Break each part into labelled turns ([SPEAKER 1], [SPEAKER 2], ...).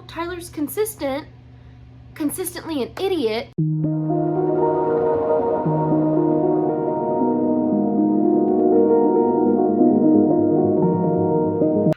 [SPEAKER 1] Tyler's consistently an idiot.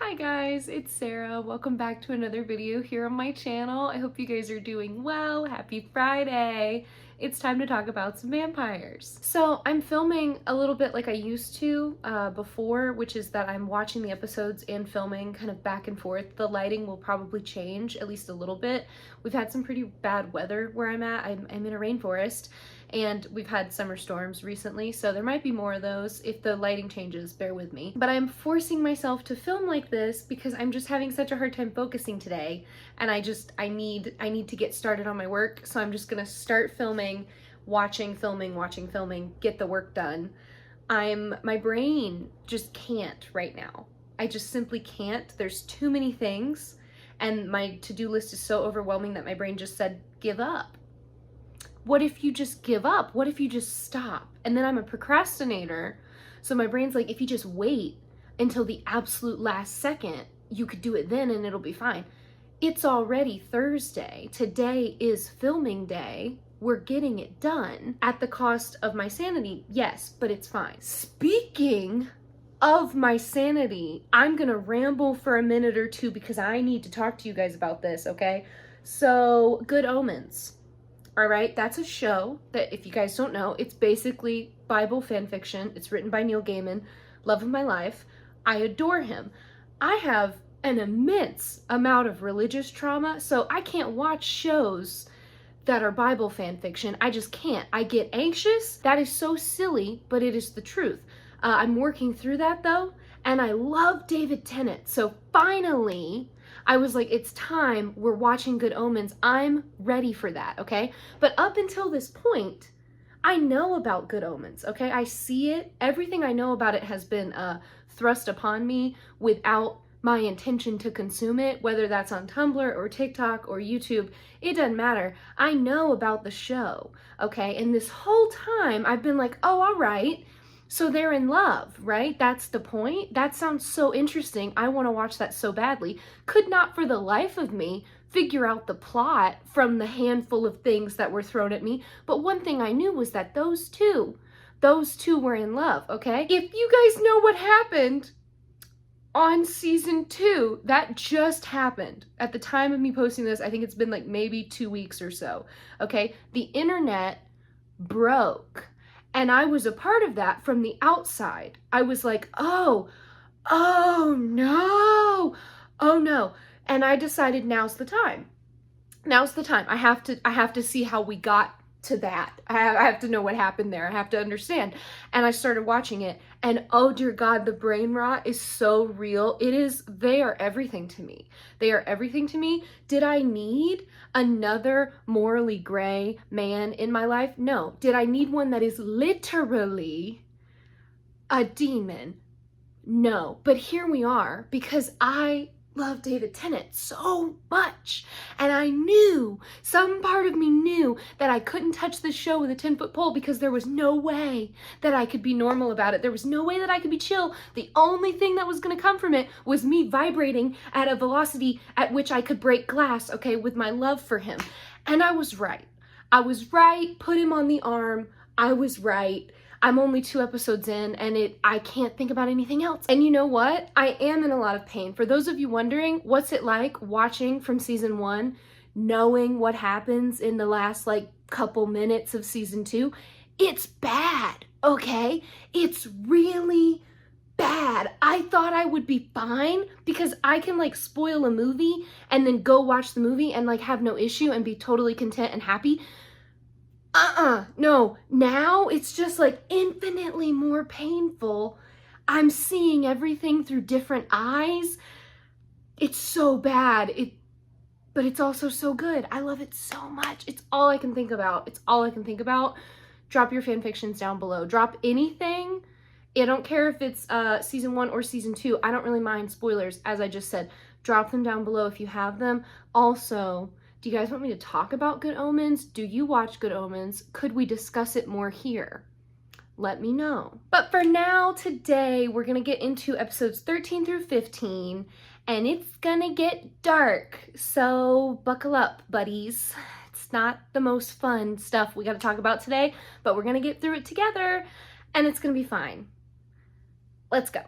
[SPEAKER 1] Hi guys, it's Sarah. Welcome back to another video here on my channel. I hope you guys are doing well. Happy Friday. It's time to talk about some vampires. So I'm filming a little bit like I used to before, which is that I'm watching the episodes and filming kind of back and forth. The lighting will probably change at least a little bit. We've had some pretty bad weather where I'm at. I'm in a rainforest, and we've had summer storms recently, so there might be more of those. If the lighting changes, bear with me. But I'm forcing myself to film like this because I'm just having such a hard time focusing today, and I need to get started on my work, so I'm just gonna start filming, filming, get the work done. My brain just can't right now. I just simply can't. There's too many things, and my to-do list is so overwhelming that my brain just said, give up. What if you just give up? What if you just stop? And then I'm a procrastinator, so my brain's like, if you just wait until the absolute last second, you could do it then and it'll be fine. It's already Thursday. Today is filming day. We're getting it done at the cost of my sanity. Yes, but it's fine. Speaking of my sanity, I'm gonna ramble for a minute or two because I need to talk to you guys about this, okay? So, Good Omens. All right, that's a show that, if you guys don't know, it's basically Bible fan fiction. It's written by Neil Gaiman, love of my life. I adore him. I have an immense amount of religious trauma, so I can't watch shows that are Bible fan fiction. I just can't. I get anxious. That is so silly, but it is the truth. I'm working through that though, and I love David Tennant. So finally, I was like, it's time, we're watching Good Omens. I'm ready for that, okay? But up until this point, I know about Good Omens, okay? I see it. Everything I know about it has been thrust upon me without my intention to consume it, whether that's on Tumblr or TikTok or YouTube. It doesn't matter. I know about the show, okay? And this whole time, I've been like, oh, all right. So they're in love, right? That's the point. That sounds so interesting. I want to watch that so badly. Could not for the life of me figure out the plot from the handful of things that were thrown at me. But one thing I knew was that those two were in love, okay? If you guys know what happened on season 2, that just happened. At the time of me posting this, I think it's been like maybe 2 weeks or so, okay? The internet broke. And I was a part of that from the outside. I was like, oh no. And I decided now's the time. Now's the time. I have to see how we got to that. I have to know what happened there. I have to understand. And I started watching it, and oh dear God, the brain rot is so real. They are everything to me. They are everything to me. Did I need another morally gray man in my life? No. Did I need one that is literally a demon? No. But here we are, because I love David Tennant so much, and I knew, some part of me knew, that I couldn't touch this show with a 10-foot pole because there was no way that I could be normal about it. There was no way that I could be chill. The only thing that was going to come from it was me vibrating at a velocity at which I could break glass, okay, with my love for him. And I was right. I was right. Put him on the arm. I was right. I'm only 2 episodes in, and I can't think about anything else. And you know what? I am in a lot of pain. For those of you wondering, what's it like watching from season 1, knowing what happens in the last couple minutes of season 2? It's bad, okay? It's really bad. I thought I would be fine because I can spoil a movie and then go watch the movie and have no issue and be totally content and happy. No, now it's just infinitely more painful. I'm seeing everything through different eyes. It's so bad. But it's also so good. I love it so much. It's all I can think about. It's all I can think about. Drop your fan fictions down below. Drop anything. I don't care if it's season 1 or season 2. I don't really mind spoilers, as I just said. Drop them down below if you have them. Also, do you guys want me to talk about Good Omens? Do you watch Good Omens? Could we discuss it more here? Let me know. But for now, today, we're gonna get into episodes 13 through 15, and it's gonna get dark. So buckle up, buddies. It's not the most fun stuff we gotta talk about today, but we're gonna get through it together and it's gonna be fine. Let's go.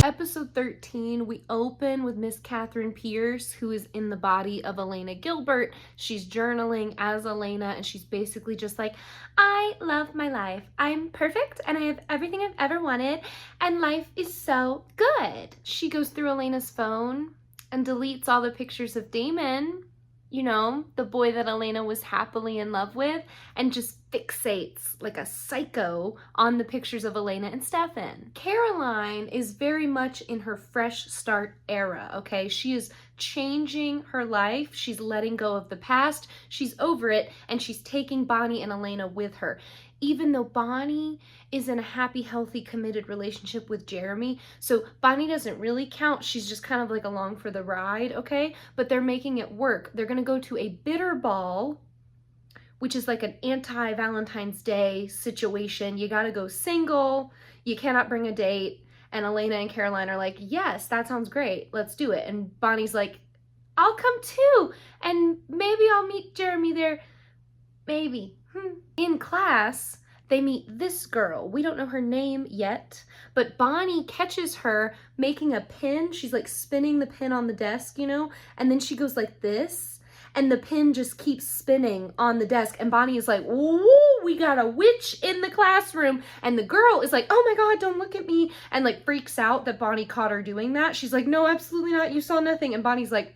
[SPEAKER 1] Episode 13, we open with Miss Catherine Pierce, who is in the body of Elena Gilbert. She's journaling as Elena, and she's basically just like, I love my life. I'm perfect, and I have everything I've ever wanted, and life is so good. She goes through Elena's phone and deletes all the pictures of Damon, you know, the boy that Elena was happily in love with, and just fixates like a psycho on the pictures of Elena and Stefan. Caroline is very much in her fresh start era, okay? She is changing her life. She's letting go of the past. She's over it, and she's taking Bonnie and Elena with her. Even though Bonnie is in a happy, healthy, committed relationship with Jeremy, so Bonnie doesn't really count. She's just kind of like along for the ride, okay? But they're making it work. They're gonna go to a bitter ball, which is like an anti-Valentine's Day situation. You gotta go single, you cannot bring a date, and Elena and Caroline are like, yes, that sounds great, let's do it. And Bonnie's like, I'll come too, and maybe I'll meet Jeremy there, maybe. In class, they meet this girl. We don't know her name yet, but Bonnie catches her making a pin. She's like spinning the pin on the desk, you know, and then she goes like this, and the pin just keeps spinning on the desk, and Bonnie is like, whoa, we got a witch in the classroom, and the girl is like, oh my god, don't look at me, and like freaks out that Bonnie caught her doing that. She's like, no, absolutely not, you saw nothing, and Bonnie's like,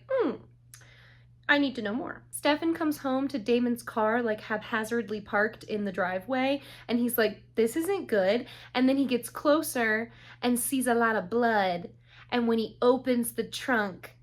[SPEAKER 1] I need to know more. Stefan comes home to Damon's car, like haphazardly parked in the driveway, and he's like, this isn't good. And then he gets closer and sees a lot of blood. And when he opens the trunk,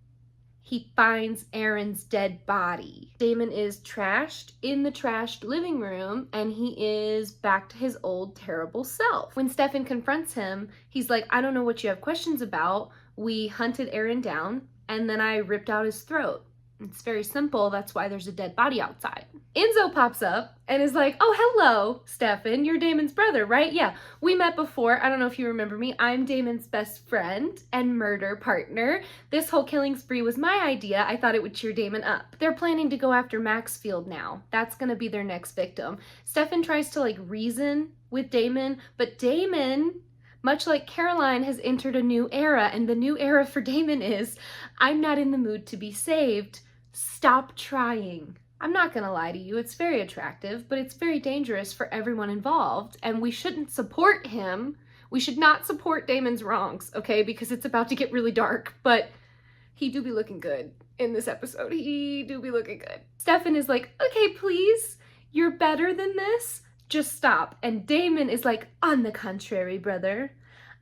[SPEAKER 1] he finds Aaron's dead body. Damon is trashed in the trashed living room, and he is back to his old terrible self. When Stefan confronts him, he's like, I don't know what you have questions about. We hunted Aaron down, and then I ripped out his throat. It's very simple. That's why there's a dead body outside. Enzo pops up and is like, oh, hello, Stefan. You're Damon's brother, right? Yeah, we met before. I don't know if you remember me. I'm Damon's best friend and murder partner. This whole killing spree was my idea. I thought it would cheer Damon up. They're planning to go after Maxfield now. That's going to be their next victim. Stefan tries to like reason with Damon, but Damon, much like Caroline, has entered a new era, and the new era for Damon is, I'm not in the mood to be saved. Stop trying. I'm not gonna lie to you, it's very attractive, but it's very dangerous for everyone involved, and we shouldn't support him. We should not support Damon's wrongs, okay? Because it's about to get really dark, but he do be looking good in this episode. He do be looking good. Stefan is like, okay, please, you're better than this. Just stop. And Damon is like, on the contrary, brother,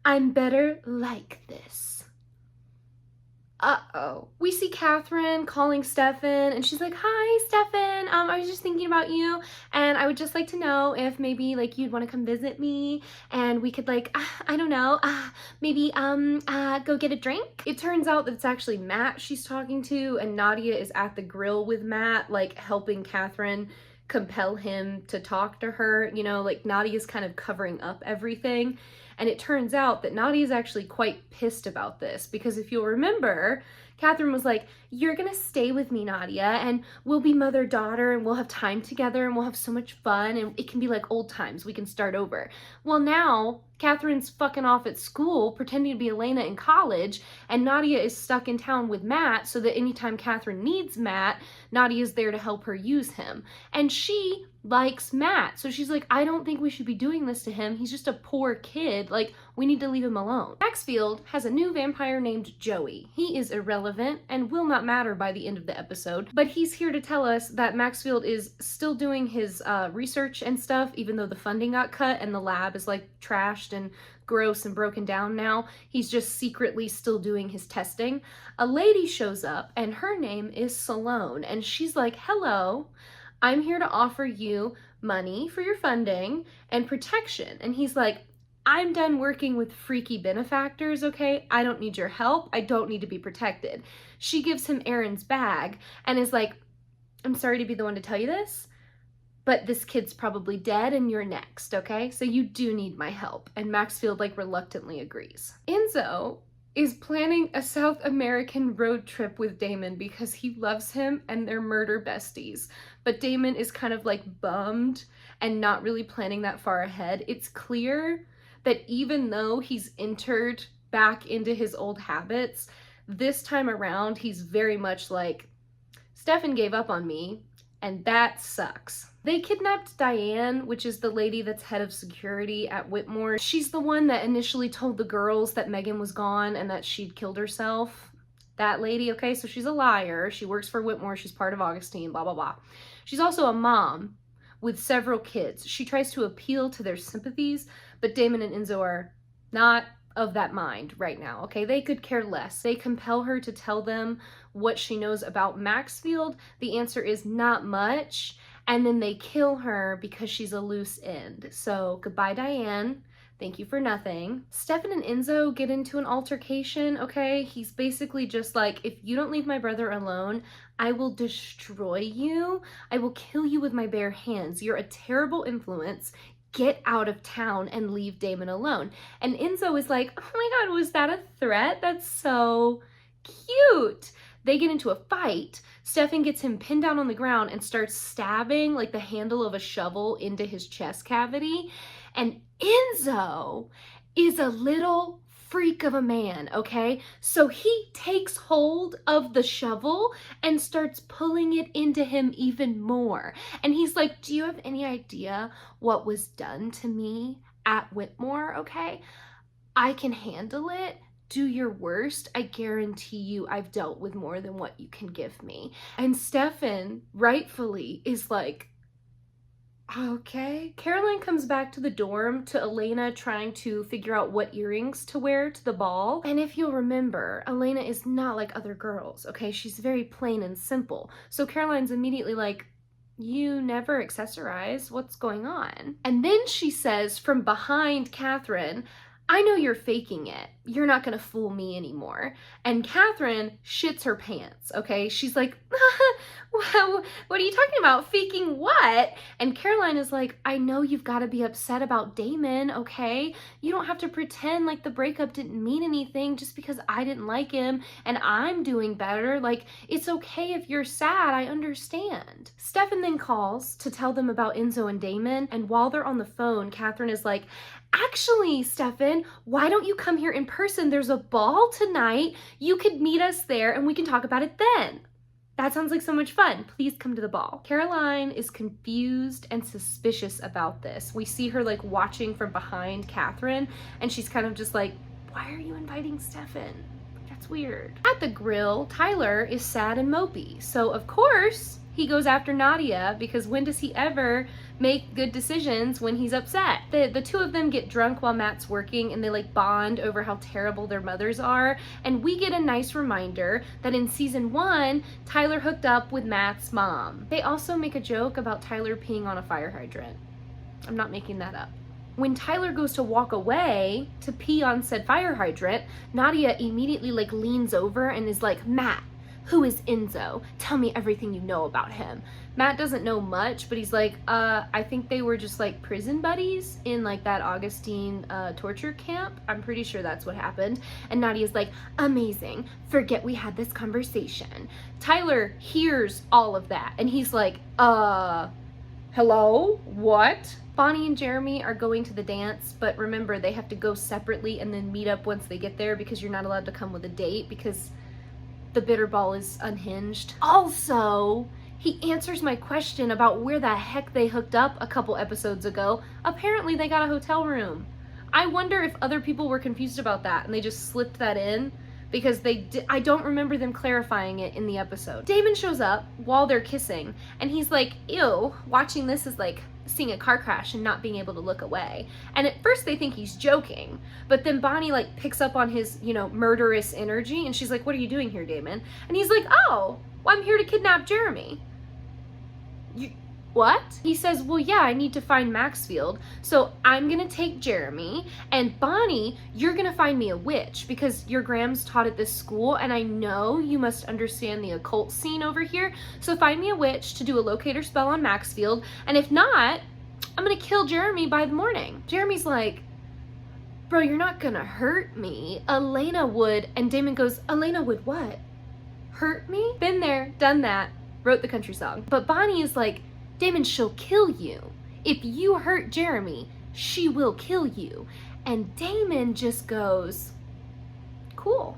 [SPEAKER 1] I'm better like this. Uh-oh. We see Catherine calling Stefan, and she's like, hi, Stefan, I was just thinking about you, and I would just like to know if maybe, like, you'd want to come visit me, and we could, like, I don't know, maybe, go get a drink? It turns out that it's actually Matt she's talking to, and Nadia is at the grill with Matt, like, helping Catherine compel him to talk to her, you know, like, Nadia's kind of covering up everything. And it turns out that Nadia is actually quite pissed about this, because if you'll remember, Catherine was like, you're gonna stay with me, Nadia, and we'll be mother-daughter, and we'll have time together, and we'll have so much fun, and it can be like old times, we can start over. Well, now, Catherine's fucking off at school, pretending to be Elena in college, and Nadia is stuck in town with Matt, so that anytime Catherine needs Matt, Nadia's there to help her use him. And she likes Matt, so she's like, I don't think we should be doing this to him. He's just a poor kid. Like, we need to leave him alone. Maxfield has a new vampire named Joey. He is irrelevant and will not matter by the end of the episode, but he's here to tell us that Maxfield is still doing his research and stuff, even though the funding got cut and the lab is like trashed and gross and broken down now. He's just secretly still doing his testing. A lady shows up, and her name is Salone, and she's like, hello, I'm here to offer you money for your funding and protection. And he's like, I'm done working with freaky benefactors, okay? I don't need your help. I don't need to be protected. She gives him Aaron's bag and is like, I'm sorry to be the one to tell you this, but this kid's probably dead and you're next, okay? So you do need my help. And Maxfield like reluctantly agrees. Enzo is planning a South American road trip with Damon because he loves him and they're murder besties. But Damon is kind of like bummed and not really planning that far ahead. It's clear that even though he's entered back into his old habits, this time around he's very much like, Stefan gave up on me, and that sucks. They kidnapped Diane, which is the lady that's head of security at Whitmore. She's the one that initially told the girls that Megan was gone and that she'd killed herself. That lady, okay? So she's a liar. She works for Whitmore. She's part of Augustine, blah, blah, blah. She's also a mom with several kids. She tries to appeal to their sympathies, but Damon and Enzo are not of that mind right now, okay? They could care less. They compel her to tell them what she knows about Maxfield. The answer is not much. And then they kill her because she's a loose end. So goodbye, Diane. Thank you for nothing. Stefan and Enzo get into an altercation, okay? He's basically just like, if you don't leave my brother alone, I will destroy you. I will kill you with my bare hands. You're a terrible influence. Get out of town and leave Damon alone. And Enzo is like, oh my God, was that a threat? That's so cute. They get into a fight. Stefan gets him pinned down on the ground and starts stabbing like the handle of a shovel into his chest cavity. And Enzo is a little freak of a man, okay? So he takes hold of the shovel and starts pulling it into him even more. And he's like, do you have any idea what was done to me at Whitmore, okay? I can handle it. Do your worst. I guarantee you I've dealt with more than what you can give me. And Stefan, rightfully, is like, okay. Caroline comes back to the dorm to Elena trying to figure out what earrings to wear to the ball. And if you'll remember, Elena is not like other girls, okay? She's very plain and simple. So Caroline's immediately like, you never accessorize. What's going on? And then she says from behind Catherine, I know you're faking it. You're not gonna fool me anymore. And Catherine shits her pants, okay? She's like, well, what are you talking about? Faking what? And Caroline is like, I know you've gotta be upset about Damon, okay? You don't have to pretend like the breakup didn't mean anything just because I didn't like him and I'm doing better. Like, it's okay if you're sad, I understand. Stefan then calls to tell them about Enzo and Damon, and while they're on the phone, Catherine is like, actually, Stefan, why don't you come here in person? There's a ball tonight. You could meet us there and we can talk about it then. That sounds like so much fun. Please come to the ball. Caroline is confused and suspicious about this. We see her like watching from behind Catherine and she's kind of just like, why are you inviting Stefan? That's weird. At the grill, Tyler is sad and mopey. So of course he goes after Nadia because when does he ever make good decisions when he's upset? The two of them get drunk while Matt's working and they like bond over how terrible their mothers are. And we get a nice reminder that in season 1, Tyler hooked up with Matt's mom. They also make a joke about Tyler peeing on a fire hydrant. I'm not making that up. When Tyler goes to walk away to pee on said fire hydrant, Nadia immediately like leans over and is like, Matt, who is Enzo? Tell me everything you know about him. Matt doesn't know much, but he's like, I think they were just like prison buddies in like that Augustine torture camp. I'm pretty sure that's what happened. And Nadia's like, amazing. Forget we had this conversation. Tyler hears all of that and he's like, hello? What? Bonnie and Jeremy are going to the dance, but remember they have to go separately and then meet up once they get there because you're not allowed to come with a date because the bitter ball is unhinged. Also, he answers my question about where the heck they hooked up a couple episodes ago. Apparently they got a hotel room. I wonder if other people were confused about that and they just slipped that in because I don't remember them clarifying it in the episode. Damon shows up while they're kissing and he's like, ew, watching this is like seeing a car crash and not being able to look away. And at first they think he's joking, but then Bonnie like picks up on his, murderous energy and she's like, what are you doing here, Damon? And he's like, oh, well, I'm here to kidnap Jeremy. What? He says, well, yeah, I need to find Maxfield, so I'm gonna take Jeremy, and Bonnie, you're gonna find me a witch, because your Grams taught at this school, and I know you must understand the occult scene over here, so find me a witch to do a locator spell on Maxfield, and if not, I'm gonna kill Jeremy by the morning. Jeremy's like, bro, you're not gonna hurt me. Elena would. And Damon goes, Elena would what? Hurt me? Been there, done that, wrote the country song. But Bonnie is like, Damon, she'll kill you. If you hurt Jeremy, she will kill you. And Damon just goes, cool.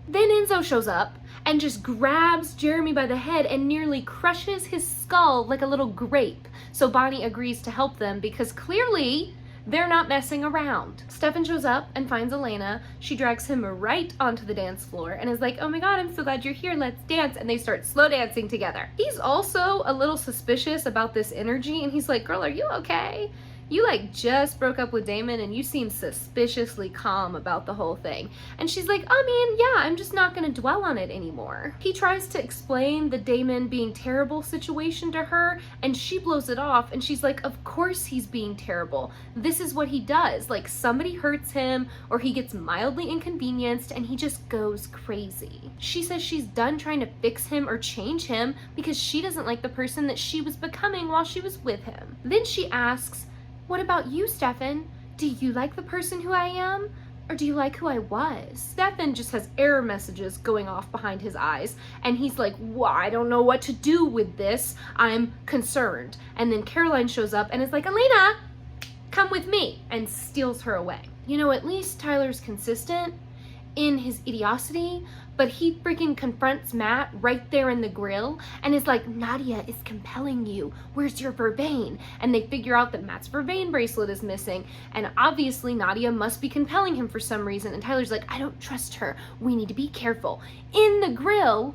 [SPEAKER 1] Then Enzo shows up and just grabs Jeremy by the head and nearly crushes his skull like a little grape. So Bonnie agrees to help them because clearly they're not messing around. Stefan shows up and finds Elena. She drags him right onto the dance floor and is like, oh my God, I'm so glad you're here, let's dance. And they start slow dancing together. He's also a little suspicious about this energy and he's like, girl, are you okay? You like just broke up with Damon and you seem suspiciously calm about the whole thing. And she's like, I mean, yeah, I'm just not gonna dwell on it anymore. He tries to explain the Damon being terrible situation to her and she blows it off and she's like, of course he's being terrible. This is what he does. Like somebody hurts him or he gets mildly inconvenienced and he just goes crazy. She says she's done trying to fix him or change him because she doesn't like the person that she was becoming while she was with him. Then she asks, what about you, Stefan? Do you like the person who I am? Or do you like who I was? Stefan just has error messages going off behind his eyes. And he's like, well, I don't know what to do with this. I'm concerned. And then Caroline shows up and is like, Elena, come with me. And steals her away. You know, at least Tyler's consistent in his idiocy, but he freaking confronts Matt right there in the grill and is like, Nadia is compelling you. Where's your vervain? And they figure out that Matt's vervain bracelet is missing. And obviously Nadia must be compelling him for some reason. And Tyler's like, I don't trust her. We need to be careful. In the grill,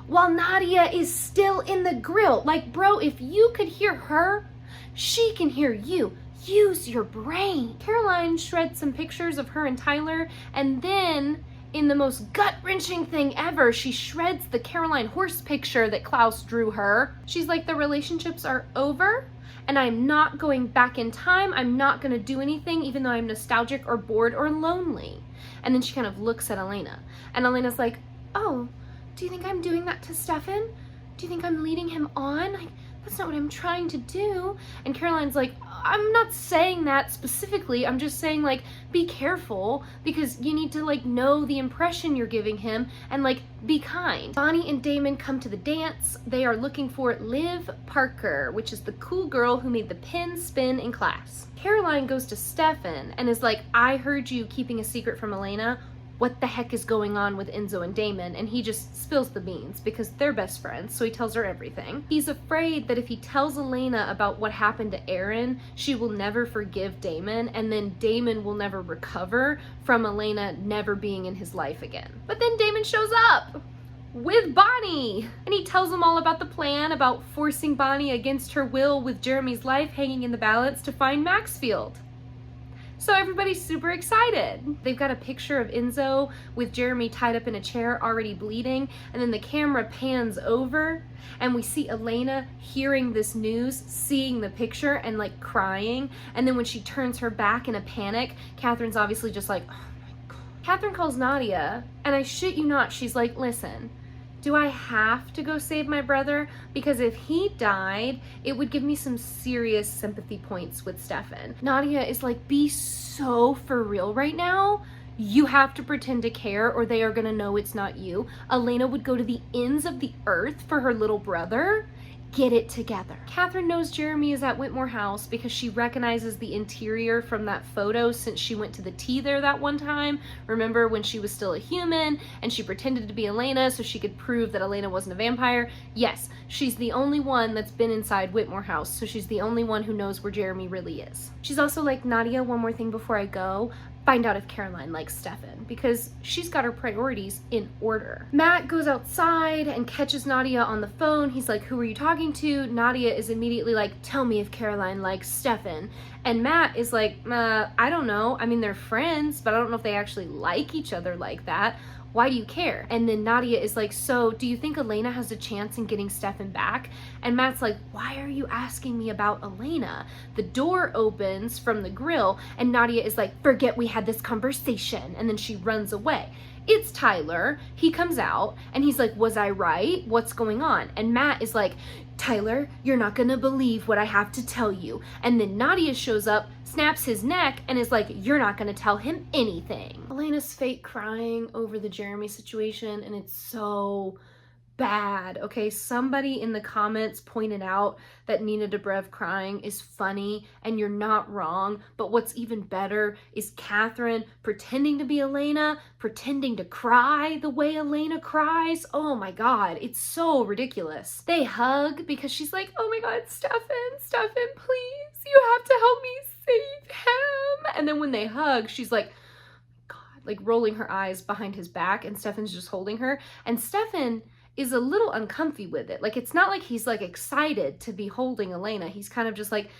[SPEAKER 1] while Nadia is still in the grill. Like, bro, if you could hear her, she can hear you. Use your brain. Caroline shreds some pictures of her and Tyler, and then in the most gut-wrenching thing ever, she shreds the Caroline horse picture that Klaus drew her. She's like, the relationships are over and I'm not going back in time. I'm not gonna do anything even though I'm nostalgic or bored or lonely. And then she kind of looks at Elena and Elena's like, oh, do you think I'm doing that to Stefan? Do you think I'm leading him on? That's not what I'm trying to do. And Caroline's like, I'm not saying that specifically. I'm just saying, like, be careful because you need to, like, know the impression you're giving him and, like, be kind. Bonnie and Damon come to the dance. They are looking for Liv Parker, which is the cool girl who made the pin spin in class. Caroline goes to Stefan and is like, I heard you keeping a secret from Elena. What the heck is going on with Enzo and Damon? And he just spills the beans because they're best friends, so he tells her everything. He's afraid that if he tells Elena about what happened to Aaron, she will never forgive Damon, and then Damon will never recover from Elena never being in his life again. But then Damon shows up with Bonnie, and he tells them all about the plan about forcing Bonnie against her will with Jeremy's life hanging in the balance to find Maxfield. So everybody's super excited. They've got a picture of Enzo with Jeremy tied up in a chair already bleeding, and then the camera pans over and we see Elena hearing this news, seeing the picture and like crying, and then when she turns her back in a panic, Catherine's obviously just like, oh my God. Catherine calls Nadia and I shit you not, she's like, listen, do I have to go save my brother? Because if he died, it would give me some serious sympathy points with Stefan. Nadia is like, be so for real right now. You have to pretend to care or they are gonna know it's not you. Elena would go to the ends of the earth for her little brother. Get it together. Catherine knows Jeremy is at Whitmore House because she recognizes the interior from that photo since she went to the tea there that one time. Remember when she was still a human and she pretended to be Elena so she could prove that Elena wasn't a vampire? Yes, she's the only one that's been inside Whitmore House, so she's the only one who knows where Jeremy really is. She's also like, Nadia, one more thing before I go. find out if Caroline likes Stefan, because she's got her priorities in order. Matt goes outside and catches Nadia on the phone. He's like, who are you talking to? Nadia is immediately like, tell me if Caroline likes Stefan. And Matt is like, I don't know. I mean, they're friends, but I don't know if they actually like each other like that. Why do you care? And then Nadia is like, so do you think Elena has a chance in getting Stefan back? And Matt's like, why are you asking me about Elena? The door opens from the grill and Nadia is like, forget we had this conversation. And then she runs away. It's Tyler. He comes out and he's like, was I right? What's going on? And Matt is like, Tyler, you're not gonna believe what I have to tell you. And then Nadia shows up, snaps his neck, and is like, you're not gonna tell him anything. Elena's fake crying over the Jeremy situation, and it's so bad, okay? Somebody in the comments pointed out that Nina Dobrev crying is funny, and you're not wrong, but what's even better is Catherine pretending to be Elena, pretending to cry the way Elena cries. Oh my God, it's so ridiculous. They hug because she's like, oh my God, Stefan, please, you have to help me save him. And then when they hug, she's like, God, like rolling her eyes behind his back, and Stefan's just holding her, and Stefan is a little uncomfy with it. Like, it's not like he's like excited to be holding Elena. He's kind of just like,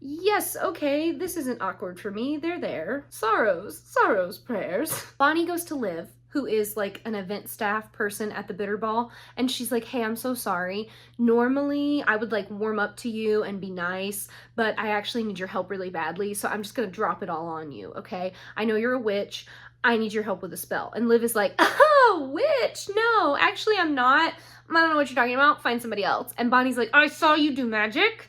[SPEAKER 1] yes, okay, this isn't awkward for me. They're there. Sorrows, prayers. Bonnie goes to Liv, who is like an event staff person at the Bitter Ball, and she's like, hey, I'm so sorry. Normally I would like warm up to you and be nice, but I actually need your help really badly, so I'm just gonna drop it all on you, okay? I know you're a witch. I need your help with a spell. And Liv is like, oh, witch, no, actually I'm not. I don't know what you're talking about. Find somebody else. And Bonnie's like, I saw you do magic,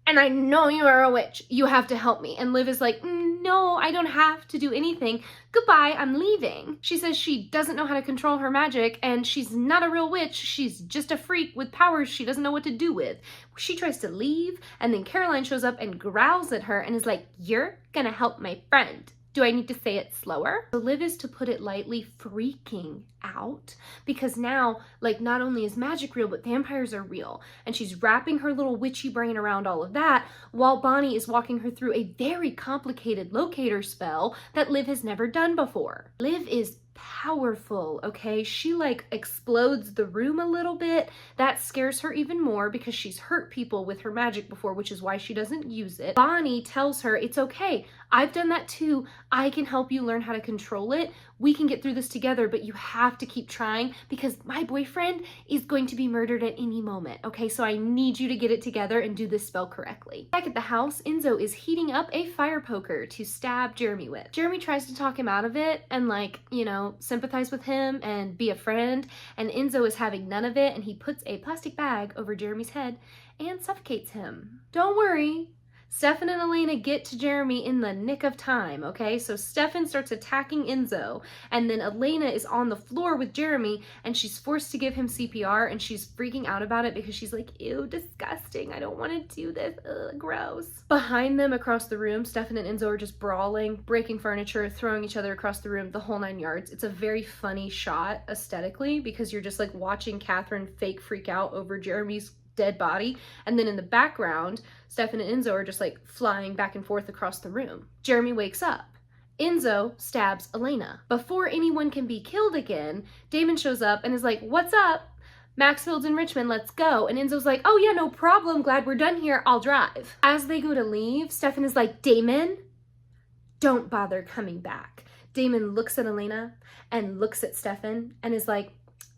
[SPEAKER 1] and I know you are a witch. You have to help me. And Liv is like, no, I don't have to do anything. Goodbye, I'm leaving. She says she doesn't know how to control her magic, and she's not a real witch. She's just a freak with powers she doesn't know what to do with. She tries to leave, and then Caroline shows up and growls at her and is like, you're gonna help my friend. Do I need to say it slower? So Liv is, to put it lightly, freaking out, because now, like, not only is magic real, but vampires are real. And she's wrapping her little witchy brain around all of that while Bonnie is walking her through a very complicated locator spell that Liv has never done before. Liv is powerful, okay? She like explodes the room a little bit. That scares her even more because she's hurt people with her magic before, which is why she doesn't use it. Bonnie tells her, it's okay. I've done that too. I can help you learn how to control it. We can get through this together, but you have to keep trying because my boyfriend is going to be murdered at any moment, okay? So I need you to get it together and do this spell correctly. Back at the house, Enzo is heating up a fire poker to stab Jeremy with. Jeremy tries to talk him out of it and, like, you know, sympathize with him and be a friend, and Enzo is having none of it, and he puts a plastic bag over Jeremy's head and suffocates him. Don't worry. Stefan and Elena get to Jeremy in the nick of time, okay? So Stefan starts attacking Enzo, and then Elena is on the floor with Jeremy, and she's forced to give him CPR, and she's freaking out about it because she's like, ew, disgusting. I don't want to do this. Ugh, gross. Behind them across the room, Stefan and Enzo are just brawling, breaking furniture, throwing each other across the room, the whole 9 yards. It's a very funny shot aesthetically because you're just like watching Catherine fake freak out over Jeremy's dead body, and then in the background Stefan and Enzo are just like flying back and forth across the room. Jeremy wakes up. Enzo stabs Elena. Before anyone can be killed again, Damon shows up and is like, what's up? Maxfield's in Richmond, let's go. And Enzo's like, oh yeah, no problem, glad we're done here, I'll drive. As they go to leave, Stefan is like, Damon, don't bother coming back. Damon looks at Elena and looks at Stefan and is like,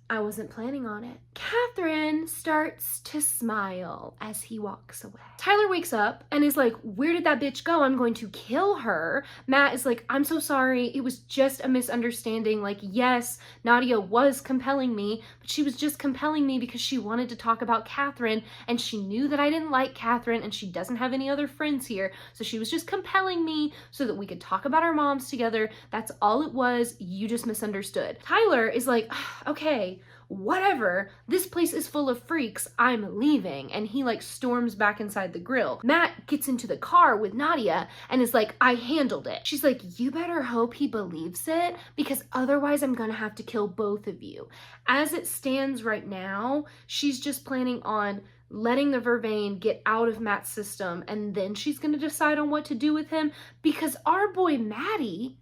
[SPEAKER 1] I wasn't planning on it. Catherine starts to smile as he walks away. Tyler wakes up and is like, where did that bitch go? I'm going to kill her. Matt is like, I'm so sorry. It was just a misunderstanding. Like, yes, Nadia was compelling me, but she was just compelling me because she wanted to talk about Catherine, and she knew that I didn't like Catherine, and she doesn't have any other friends here. So she was just compelling me so that we could talk about our moms together. That's all it was. You just misunderstood. Tyler is like, okay, whatever, this place is full of freaks, I'm leaving. And he like storms back inside the grill. Matt gets into the car with Nadia and is like, I handled it. She's like, you better hope he believes it, because otherwise I'm gonna have to kill both of you. As it stands right now, she's just planning on letting the vervain get out of Matt's system, and then she's gonna decide on what to do with him, because our boy Maddie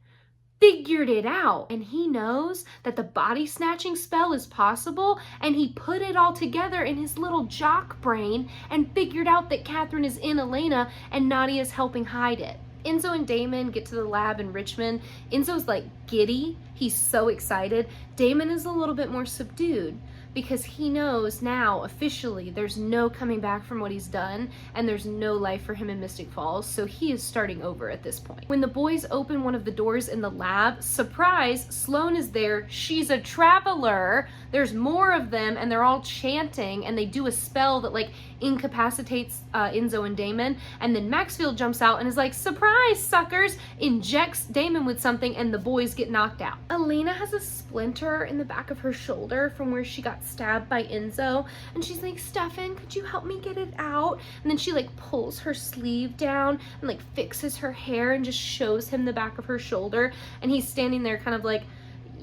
[SPEAKER 1] figured it out, and he knows that the body snatching spell is possible, and he put it all together in his little jock brain and figured out that Catherine is in Elena and Nadia is helping hide it. Enzo and Damon get to the lab in Richmond. Enzo's like giddy. He's so excited. Damon is a little bit more subdued because he knows now officially there's no coming back from what he's done and there's no life for him in Mystic Falls, so he is starting over at this point. When the boys open one of the doors in the lab, surprise, Sloane is there. She's a traveler. There's more of them and they're all chanting and they do a spell that like incapacitates Enzo and Damon, and then Maxfield jumps out and is like, surprise suckers, injects Damon with something and the boys get knocked out. Elena has a splinter in the back of her shoulder from where she got stabbed by Enzo, and she's like, Stefan, could you help me get it out? And then she like pulls her sleeve down and like fixes her hair and just shows him the back of her shoulder, and he's standing there kind of like,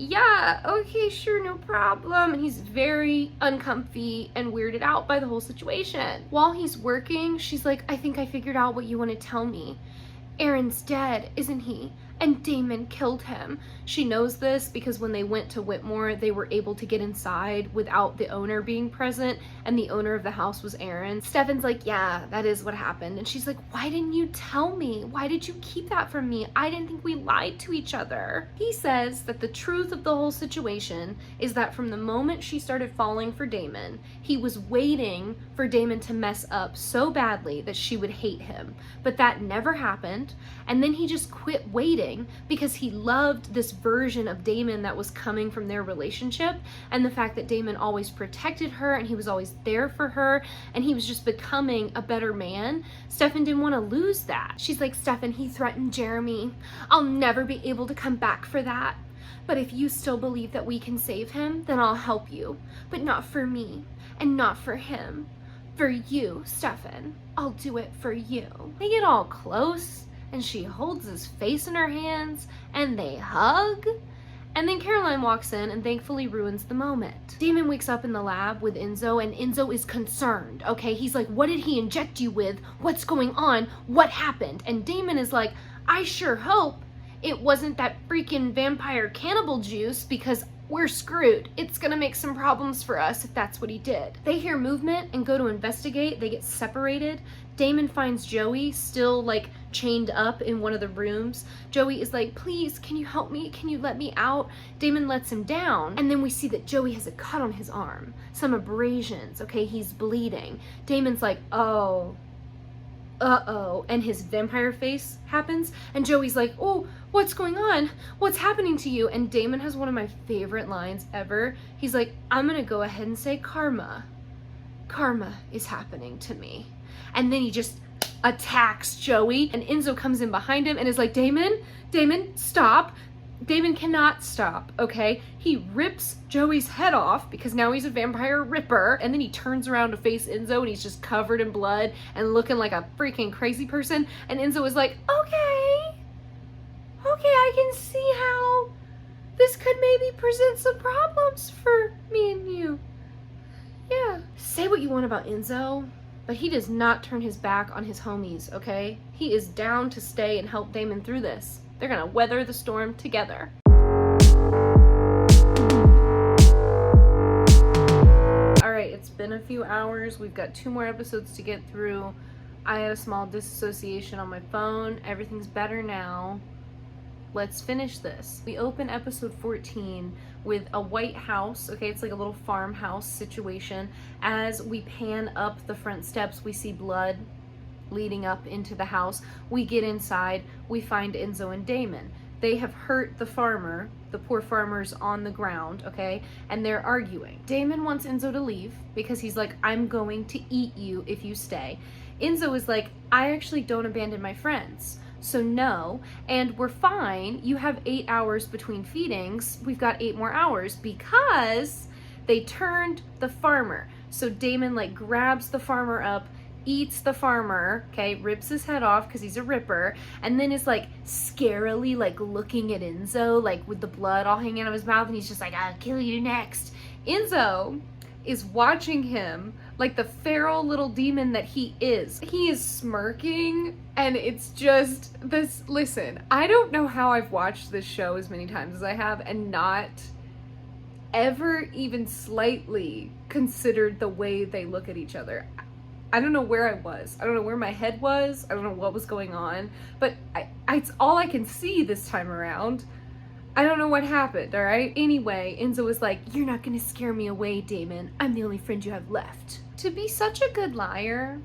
[SPEAKER 1] yeah, okay, sure, no problem. And he's very uncomfy and weirded out by the whole situation. While he's working, she's like, I think I figured out what you want to tell me. Aaron's dead, isn't he? And Damon killed him. She knows this because when they went to Whitmore, they were able to get inside without the owner being present, and the owner of the house was Aaron. Stefan's like, yeah, that is what happened. And she's like, why didn't you tell me? Why did you keep that from me? I didn't think we lied to each other. He says that the truth of the whole situation is that from the moment she started falling for Damon, he was waiting for Damon to mess up so badly that she would hate him. But that never happened, and then he just quit waiting because he loved this version of Damon that was coming from their relationship, and the fact that Damon always protected her and he was always there for her and he was just becoming a better man. Stefan didn't want to lose that. She's like, Stefan, he threatened Jeremy. I'll never be able to come back for that. But if you still believe that we can save him, then I'll help you. But not for me and not for him. For you, Stefan. I'll do it for you. They get all close and she holds his face in her hands, and they hug. And then Caroline walks in and thankfully ruins the moment. Damon wakes up in the lab with Enzo, and Enzo is concerned, okay? He's like, what did he inject you with? What's going on? What happened? And Damon is like, I sure hope it wasn't that freaking vampire cannibal juice, because we're screwed. It's gonna make some problems for us if that's what he did. They hear movement and go to investigate. They get separated. Damon finds Joey still like chained up in one of the rooms. Joey is like, please, can you help me? Can you let me out? Damon lets him down. And then we see that Joey has a cut on his arm, some abrasions, okay? He's bleeding. Damon's like, oh, uh-oh, and his vampire face happens, and Joey's like, oh, what's going on? What's happening to you? And Damon has one of my favorite lines ever. He's like, I'm gonna go ahead and say karma. Karma is happening to me. And then he just attacks Joey, and Enzo comes in behind him and is like, Damon, stop. Damon cannot stop, okay? He rips Joey's head off because now he's a vampire ripper, and then he turns around to face Enzo and he's just covered in blood and looking like a freaking crazy person, and Enzo is like, okay, I can see how this could maybe present some problems for me and you. Yeah. Say what you want about Enzo, but he does not turn his back on his homies, okay? He is down to stay and help Damon through this. They're gonna weather the storm together. All right, it's been a few hours. We've got 2 more episodes to get through. I had a small disassociation on my phone. Everything's better now. Let's finish this. We open episode 14 with a white house, okay? It's like a little farmhouse situation. As we pan up the front steps, we see blood leading up into the house. We get inside, we find Enzo and Damon. They have hurt the farmer, the poor farmer's on the ground, okay? And they're arguing. Damon wants Enzo to leave because he's like, I'm going to eat you if you stay. Enzo is like, I actually don't abandon my friends, so no, and we're fine. You have 8 hours between feedings. We've got 8 more hours because they turned the farmer. So Damon like grabs the farmer up, eats the farmer, okay, rips his head off because he's a ripper, and then is like scarily like looking at Enzo, like with the blood all hanging out of his mouth, and he's just like, I'll kill you next. Enzo is watching him like the feral little demon that he is. He is smirking, and it's just this. Listen, I don't know how I've watched this show as many times as I have and not ever even slightly considered the way they look at each other. I don't know where I was. I don't know where my head was. I don't know what was going on, but it's all I can see this time around. I don't know what happened, all right? Anyway, Enzo was like, "You're not gonna scare me away, Damon. I'm the only friend you have left." To be such a good liar,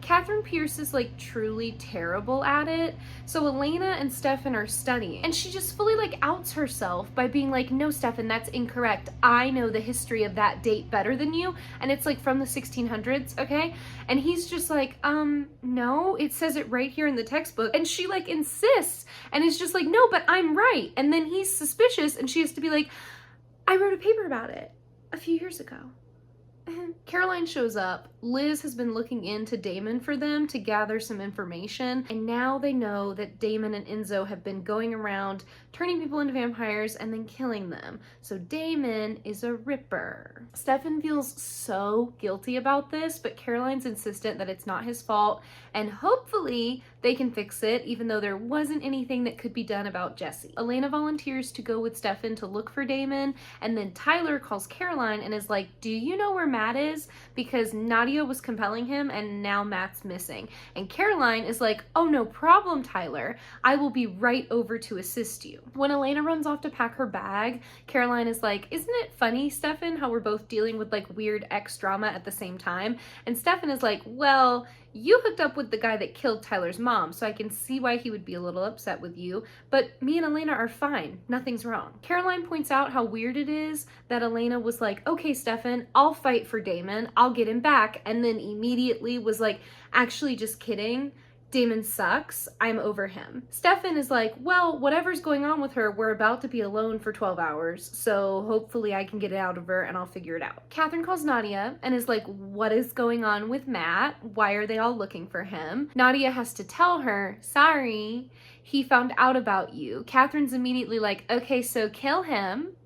[SPEAKER 1] Catherine Pierce is like truly terrible at it. So Elena and Stefan are studying, and she just fully like outs herself by being like, "No, Stefan, that's incorrect. I know the history of that date better than you, and it's like from the 1600s, okay?" And he's just like, no, it says it right here in the textbook." And she like insists and is just like, "No, but I'm right." And then he's suspicious, and she has to be like, "I wrote a paper about it a few years ago." Caroline shows up. Liz has been looking into Damon for them to gather some information, and now they know that Damon and Enzo have been going around turning people into vampires and then killing them. So Damon is a ripper. Stefan feels so guilty about this, but Caroline's insistent that it's not his fault, and hopefully they can fix it, even though there wasn't anything that could be done about Jesse. Elena volunteers to go with Stefan to look for Damon, and then Tyler calls Caroline and is like, "Do you know where Matt is? Because Nadia was compelling him and now Matt's missing." And Caroline is like, "Oh, no problem, Tyler. I will be right over to assist you." When Elena runs off to pack her bag, Caroline is like, "Isn't it funny, Stefan, how we're both dealing with like weird ex drama at the same time?" And Stefan is like, "Well, you hooked up with the guy that killed Tyler's mom, so I can see why he would be a little upset with you, but me and Elena are fine. Nothing's wrong." Caroline points out how weird it is that Elena was like, "Okay, Stefan, I'll fight for Damon. I'll get him back," and then immediately was like, "Actually, just kidding. Damon sucks. I'm over him." Stefan is like, "Well, whatever's going on with her, we're about to be alone for 12 hours, so hopefully I can get it out of her and I'll figure it out." Catherine calls Nadia and is like, "What is going on with Matt? Why are they all looking for him?" Nadia has to tell her, "Sorry, he found out about you." Catherine's immediately like, "Okay, so kill him."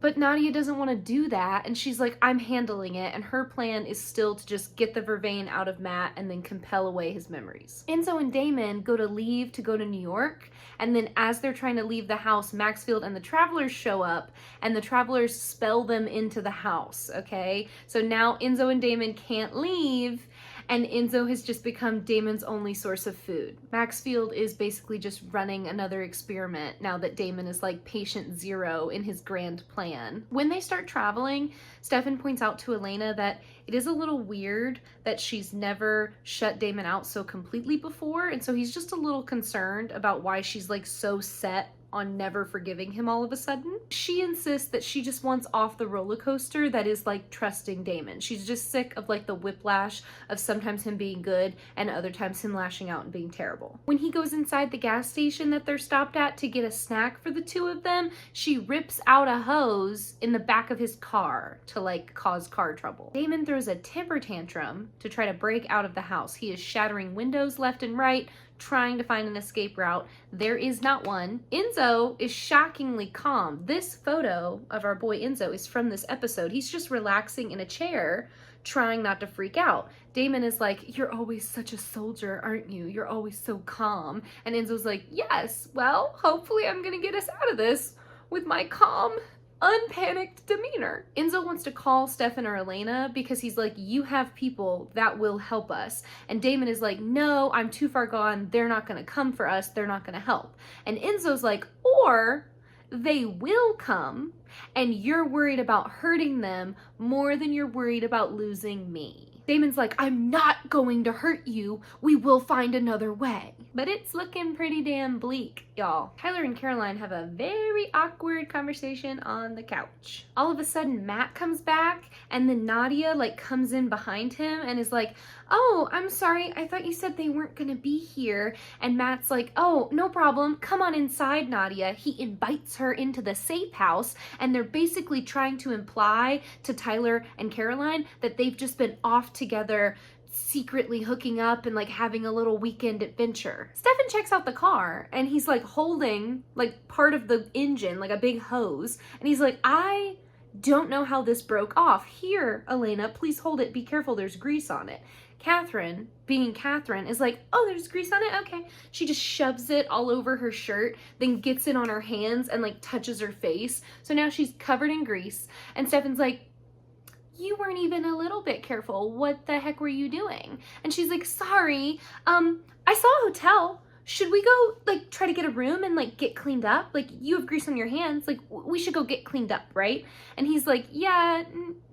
[SPEAKER 1] But Nadia doesn't want to do that, and she's like, "I'm handling it," and her plan is still to just get the vervain out of Matt and then compel away his memories. Enzo and Damon go to leave to go to New York, and then as they're trying to leave the house, Maxfield and the Travelers show up, and the Travelers spell them into the house, okay? So now Enzo and Damon can't leave, and Enzo has just become Damon's only source of food. Maxfield is basically just running another experiment now that Damon is like patient zero in his grand plan. When they start traveling, Stefan points out to Elena that it is a little weird that she's never shut Damon out so completely before, and so he's just a little concerned about why she's like so set on never forgiving him all of a sudden. She insists that she just wants off the roller coaster that is like trusting Damon. She's just sick of like the whiplash of sometimes him being good and other times him lashing out and being terrible. When he goes inside the gas station that they're stopped at to get a snack for the two of them, she rips out a hose in the back of his car to like cause car trouble. Damon throws a temper tantrum to try to break out of the house. He is shattering windows left and right, trying to find an escape route. There is not one. Enzo is shockingly calm. This photo of our boy Enzo is from this episode. He's just relaxing in a chair, trying not to freak out. Damon is like, "You're always such a soldier, aren't you? You're always so calm." And Enzo's like, "Yes, well, hopefully I'm gonna get us out of this with my calm, unpanicked demeanor." Enzo wants to call Stefan or Elena because he's like, "You have people that will help us." And Damon is like, "No, I'm too far gone. They're not going to come for us. They're not going to help." And Enzo's like, "Or they will come and you're worried about hurting them more than you're worried about losing me." Damon's like, "I'm not going to hurt you. We will find another way." But it's looking pretty damn bleak, y'all. Tyler and Caroline have a very awkward conversation on the couch. All of a sudden, Matt comes back, and then Nadia like comes in behind him and is like, "Oh, I'm sorry. I thought you said they weren't gonna be here." And Matt's like, "Oh, no problem. Come on inside, Nadia." He invites her into the safe house, and they're basically trying to imply to Tyler and Caroline that they've just been off together, secretly hooking up and like having a little weekend adventure. Stefan checks out the car and he's like holding like part of the engine, like a big hose, and he's like, "I Don't know how this broke off. Here, Elena, please hold it. Be careful, there's grease on it. Catherine, being Catherine, is like, oh, there's grease on it? Okay. She just shoves it all over her shirt, then gets it on her hands and like touches her face. So now she's covered in grease. And Stefan's like, you weren't even a little bit careful. What the heck were you doing? And she's like, sorry, I saw a hotel. Should we go like try to get a room and like get cleaned up? Like you have grease on your hands. Like we should go get cleaned up, right? And he's like, yeah,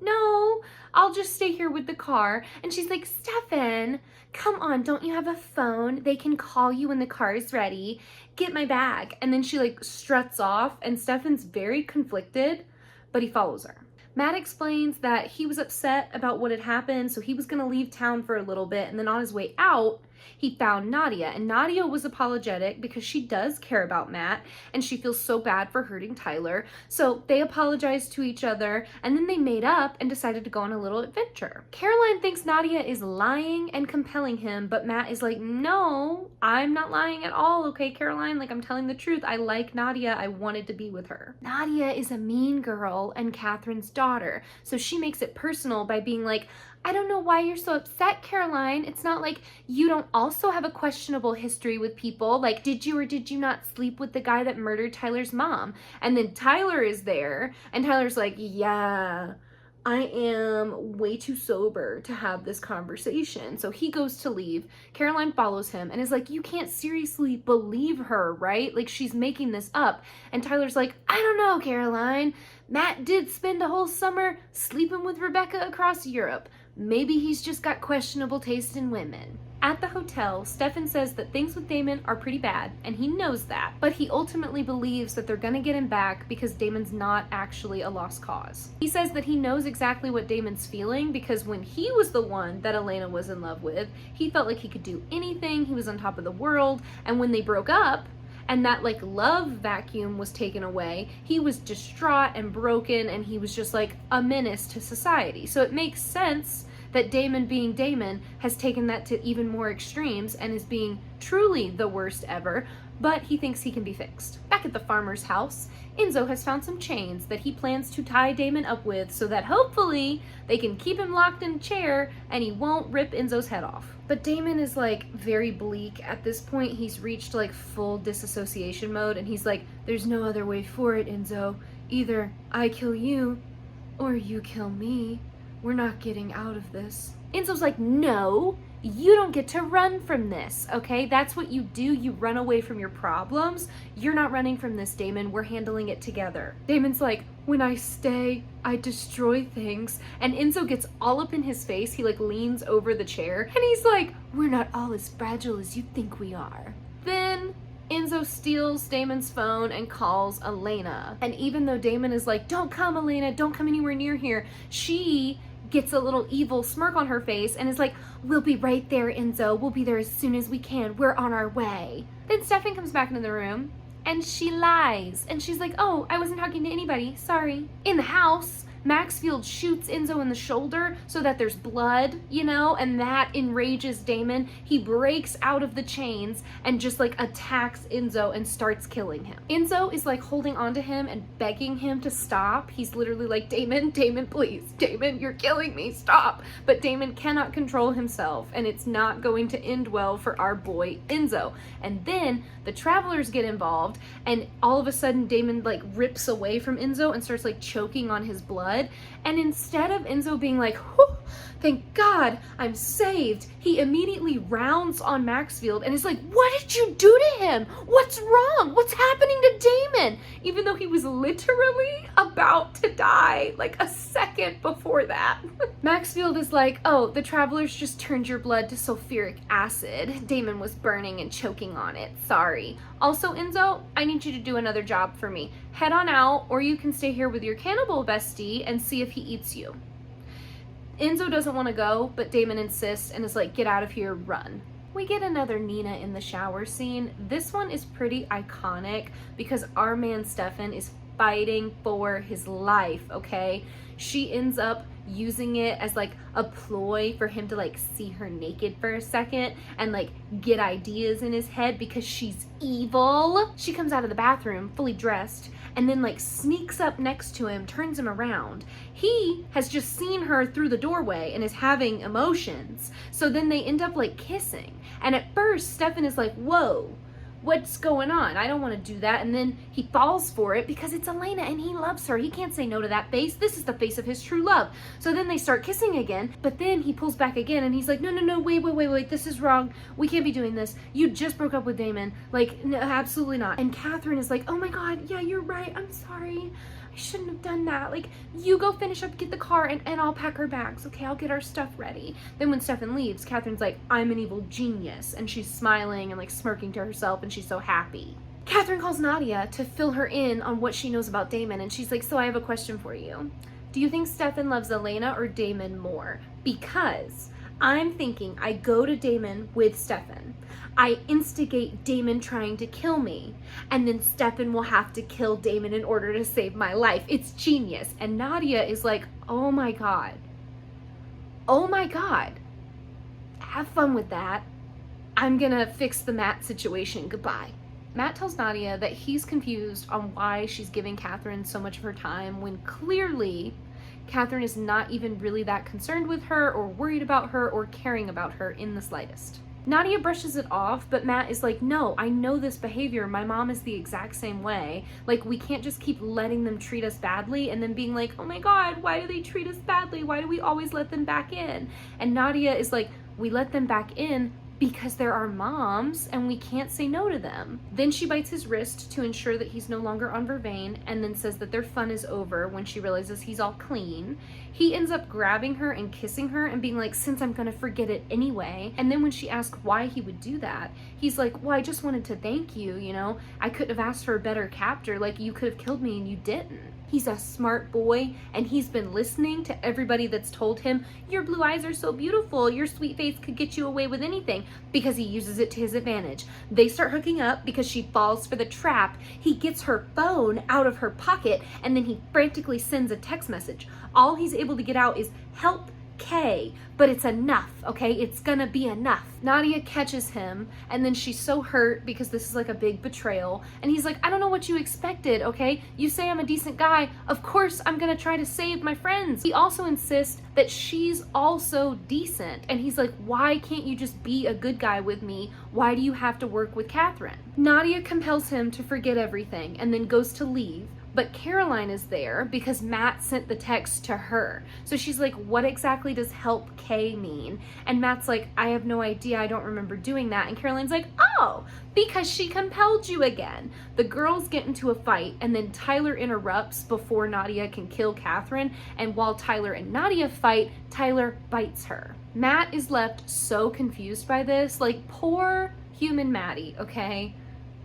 [SPEAKER 1] no, I'll just stay here with the car. And she's like, Stefan, come on, don't you have a phone? They can call you when the car is ready. Get my bag. And then she like struts off and Stefan's very conflicted, but he follows her. Matt explains that he was upset about what had happened, so he was going to leave town for a little bit, and then on his way out, he found Nadia, and Nadia was apologetic because she does care about Matt, and she feels so bad for hurting Tyler, so they apologized to each other, and then they made up and decided to go on a little adventure. Caroline thinks Nadia is lying and compelling him, but Matt is like, no, I'm not lying at all, okay, Caroline? Like, I'm telling the truth. I like Nadia. I wanted to be with her. Nadia is a mean girl and Catherine's daughter, so she makes it personal by being like, I don't know why you're so upset, Caroline. It's not like you don't also have a questionable history with people. Like, did you or did you not sleep with the guy that murdered Tyler's mom? And then Tyler is there, and Tyler's like, yeah, I am way too sober to have this conversation. So he goes to leave. Caroline follows him and is like, you can't seriously believe her, right? Like, she's making this up. And Tyler's like, I don't know, Caroline. Matt did spend a whole summer sleeping with Rebecca across Europe. Maybe he's just got questionable taste in women. At the hotel, Stefan says that things with Damon are pretty bad, and he knows that, but he ultimately believes that they're gonna get him back because Damon's not actually a lost cause. He says that he knows exactly what Damon's feeling because when he was the one that Elena was in love with, he felt like he could do anything, he was on top of the world, and when they broke up, and that like love vacuum was taken away, he was distraught and broken, and he was just like a menace to society. So it makes sense that Damon, being Damon, has taken that to even more extremes and is being truly the worst ever, but he thinks he can be fixed. Back at the farmer's house, Enzo has found some chains that he plans to tie Damon up with so that hopefully they can keep him locked in a chair and he won't rip Enzo's head off. But Damon is like very bleak at this point. He's reached like full disassociation mode and he's like, there's no other way for it, Enzo. Either I kill you or you kill me. We're not getting out of this. Enzo's like, no, you don't get to run from this, okay? That's what you do. You run away from your problems. You're not running from this, Damon. We're handling it together. Damon's like, when I stay, I destroy things. And Enzo gets all up in his face. He like leans over the chair and he's like, we're not all as fragile as you think we are. Then Enzo steals Damon's phone and calls Elena. And even though Damon is like, don't come, Elena, don't come anywhere near here, she gets a little evil smirk on her face and is like, we'll be right there, Enzo. We'll be there as soon as we can. We're on our way. Then Stefan comes back into the room and she lies. And she's like, oh, I wasn't talking to anybody. Sorry. In the house, Maxfield shoots Enzo in the shoulder so that there's blood, you know, and that enrages Damon. He breaks out of the chains and just like attacks Enzo and starts killing him. Enzo is like holding onto him and begging him to stop. He's literally like, Damon, Damon, please, Damon, you're killing me, stop. But Damon cannot control himself and it's not going to end well for our boy Enzo. And then the travelers get involved and all of a sudden Damon like rips away from Enzo and starts like choking on his blood. And instead of Enzo being like, whew, thank God I'm saved, he immediately rounds on Maxfield and is like, what did you do to him? What's wrong? What's happening to Damon? Even though he was literally about to die like a second before that. Maxfield is like, oh, the travelers just turned your blood to sulfuric acid. Damon was burning and choking on it. Sorry. Also, Enzo, I need you to do another job for me. Head on out, or you can stay here with your cannibal bestie and see if he eats you. Enzo doesn't want to go, but Damon insists and is like, get out of here, run. We get another Nina in the shower scene. This one is pretty iconic because our man Stefan is fighting for his life, okay? She ends up using it as like a ploy for him to like see her naked for a second and like get ideas in his head because she's evil. She comes out of the bathroom fully dressed and then like sneaks up next to him, turns him around. He has just seen her through the doorway and is having emotions. So then they end up like kissing. And at first, Stefan is like, whoa, what's going on? I don't want to do that. And then he falls for it because it's Elena and he loves her. He can't say no to that face. This is the face of his true love. So then they start kissing again, but then he pulls back again and he's like, no, wait, this is wrong. We can't be doing this. You just broke up with Damon. Like, no, absolutely not. And Catherine is like, oh my God, yeah, you're right. I'm sorry. I shouldn't have done that. Like, you go finish up, get the car, and I'll pack her bags. Okay, I'll get our stuff ready. Then when Stefan leaves, Catherine's like, I'm an evil genius. And she's smiling and like smirking to herself and she's so happy. Catherine calls Nadia to fill her in on what she knows about Damon. And she's like, so I have a question for you. Do you think Stefan loves Elena or Damon more? Because I'm thinking I go to Damon with Stefan. I instigate Damon trying to kill me, and then Stefan will have to kill Damon in order to save my life. It's genius. And Nadia is like, oh my God. Oh my God. Have fun with that. I'm gonna fix the Matt situation. Goodbye. Matt tells Nadia that he's confused on why she's giving Catherine so much of her time when clearly Catherine is not even really that concerned with her or worried about her or caring about her in the slightest. Nadia brushes it off, but Matt is like, no, I know this behavior. My mom is the exact same way. Like, we can't just keep letting them treat us badly and then being like, oh my God, why do they treat us badly? Why do we always let them back in? And Nadia is like, we let them back in because they're our moms and we can't say no to them. Then she bites his wrist to ensure that he's no longer on Vervain and then says that their fun is over when she realizes he's all clean. He ends up grabbing her and kissing her and being like, since I'm gonna forget it anyway. And then when she asks why he would do that, he's like, well, I just wanted to thank you, you know? I couldn't have asked for a better captor. Like, you could have killed me and you didn't. He's a smart boy, and he's been listening to everybody that's told him, your blue eyes are so beautiful, your sweet face could get you away with anything, because he uses it to his advantage. They start hooking up because she falls for the trap. He gets her phone out of her pocket, and then he frantically sends a text message. All he's able to get out is, help K, but it's enough, okay? It's gonna be enough. Nadia catches him, and then she's so hurt because this is like a big betrayal, and he's like, I don't know what you expected, okay? You say I'm a decent guy, of course I'm gonna try to save my friends. He also insists that she's also decent, and he's like, why can't you just be a good guy with me? Why do you have to work with Catherine? Nadia compels him to forget everything and then goes to leave. But Caroline is there because Matt sent the text to her. So she's like, what exactly does help K mean? And Matt's like, I have no idea. I don't remember doing that. And Caroline's like, oh, because she compelled you again. The girls get into a fight and then Tyler interrupts before Nadia can kill Catherine. And while Tyler and Nadia fight, Tyler bites her. Matt is left so confused by this. Like, poor human Maddie, okay?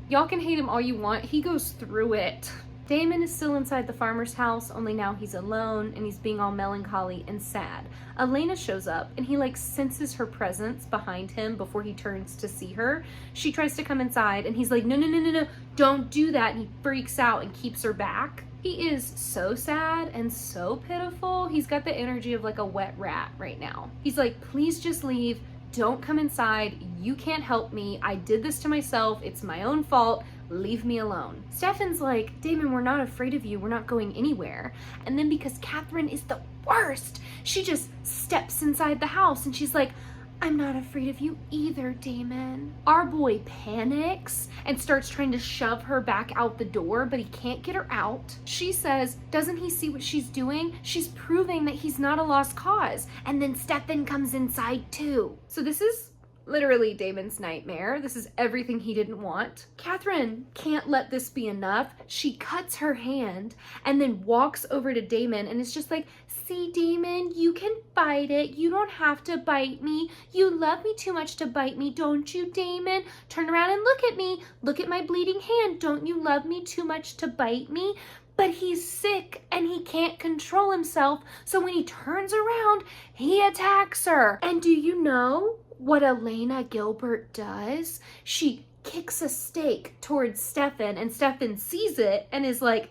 [SPEAKER 1] Y'all can hate him all you want. He goes through it. Damon is still inside the farmer's house, only now he's alone and he's being all melancholy and sad. Elena shows up and he like senses her presence behind him before he turns to see her. She tries to come inside and he's like, no, don't do that. And he freaks out and keeps her back. He is so sad and so pitiful. He's got the energy of like a wet rat right now. He's like, please just leave. Don't come inside. You can't help me. I did this to myself. It's my own fault. Leave me alone. Stefan's like, Damon, we're not afraid of you. We're not going anywhere. And then because Catherine is the worst, she just steps inside the house and she's like, I'm not afraid of you either, Damon. Our boy panics and starts trying to shove her back out the door, but he can't get her out. She says, doesn't he see what she's doing? She's proving that he's not a lost cause. And then Stefan comes inside too. So this is literally Damon's nightmare. This is everything he didn't want. Catherine can't let this be enough. She cuts her hand and then walks over to Damon and is just like, see, Damon, you can fight it. You don't have to bite me. You love me too much to bite me, don't you, Damon? Turn around and look at me. Look at my bleeding hand. Don't you love me too much to bite me? But he's sick and he can't control himself. So when he turns around, he attacks her. And do you know what Elena Gilbert does? She kicks a stake towards Stefan and Stefan sees it and is like,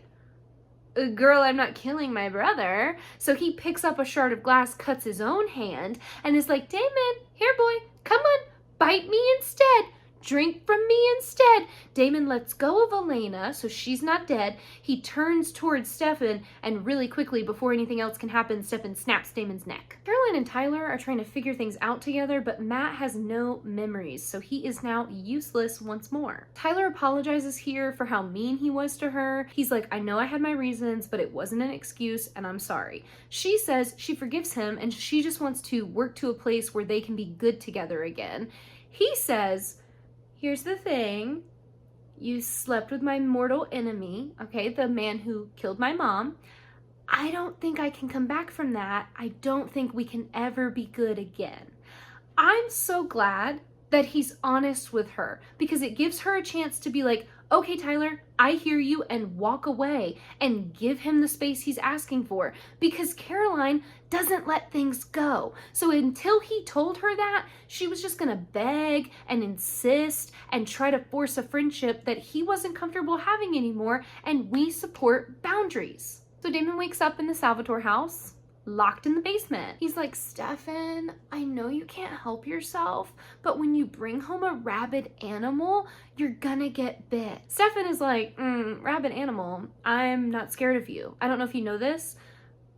[SPEAKER 1] girl, I'm not killing my brother. So he picks up a shard of glass, cuts his own hand and is like, Damon, here boy, come on, bite me instead. Drink from me instead. Damon lets go of Elena, so she's not dead. He turns towards Stefan, and really quickly, before anything else can happen, Stefan snaps Damon's neck. Caroline and Tyler are trying to figure things out together, but Matt has no memories, so he is now useless once more. Tyler apologizes here for how mean he was to her. He's like, I know I had my reasons, but it wasn't an excuse, and I'm sorry. She says she forgives him, and she just wants to work to a place where they can be good together again. He says, here's the thing, you slept with my mortal enemy, okay, the man who killed my mom. I don't think I can come back from that. I don't think we can ever be good again. I'm so glad that he's honest with her, because it gives her a chance to be like, okay, Tyler, I hear you, and walk away and give him the space he's asking for, because Caroline doesn't let things go. So until he told her that, she was just gonna beg and insist and try to force a friendship that he wasn't comfortable having anymore, and we support boundaries. So Damon wakes up in the Salvatore house, locked in the basement. He's like, Stefan, I know you can't help yourself, but when you bring home a rabid animal, you're gonna get bit. Stefan is like, rabid animal, I'm not scared of you. I don't know if you know this,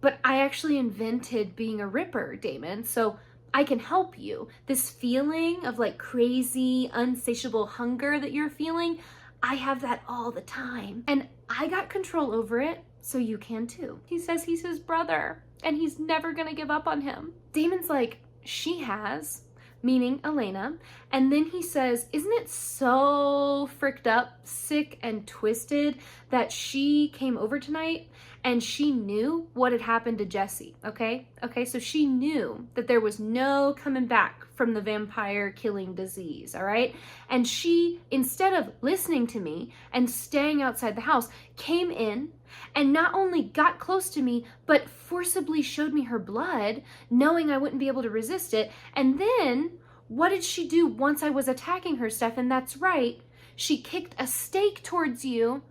[SPEAKER 1] but I actually invented being a ripper, Damon, so I can help you. This feeling of like crazy, unsatiable hunger that you're feeling, I have that all the time. And I got control over it, so you can too. He says he's his brother, and he's never gonna give up on him. Damon's like, she has, meaning Elena. And then he says, isn't it so fricked up, sick and twisted that she came over tonight and she knew what had happened to Jesse, okay? Okay, so she knew that there was no coming back from the vampire killing disease, all right? And she, instead of listening to me and staying outside the house, came in and not only got close to me, but forcibly showed me her blood, knowing I wouldn't be able to resist it. And then, what did she do once I was attacking her, Stefan? That's right. She kicked a stake towards you,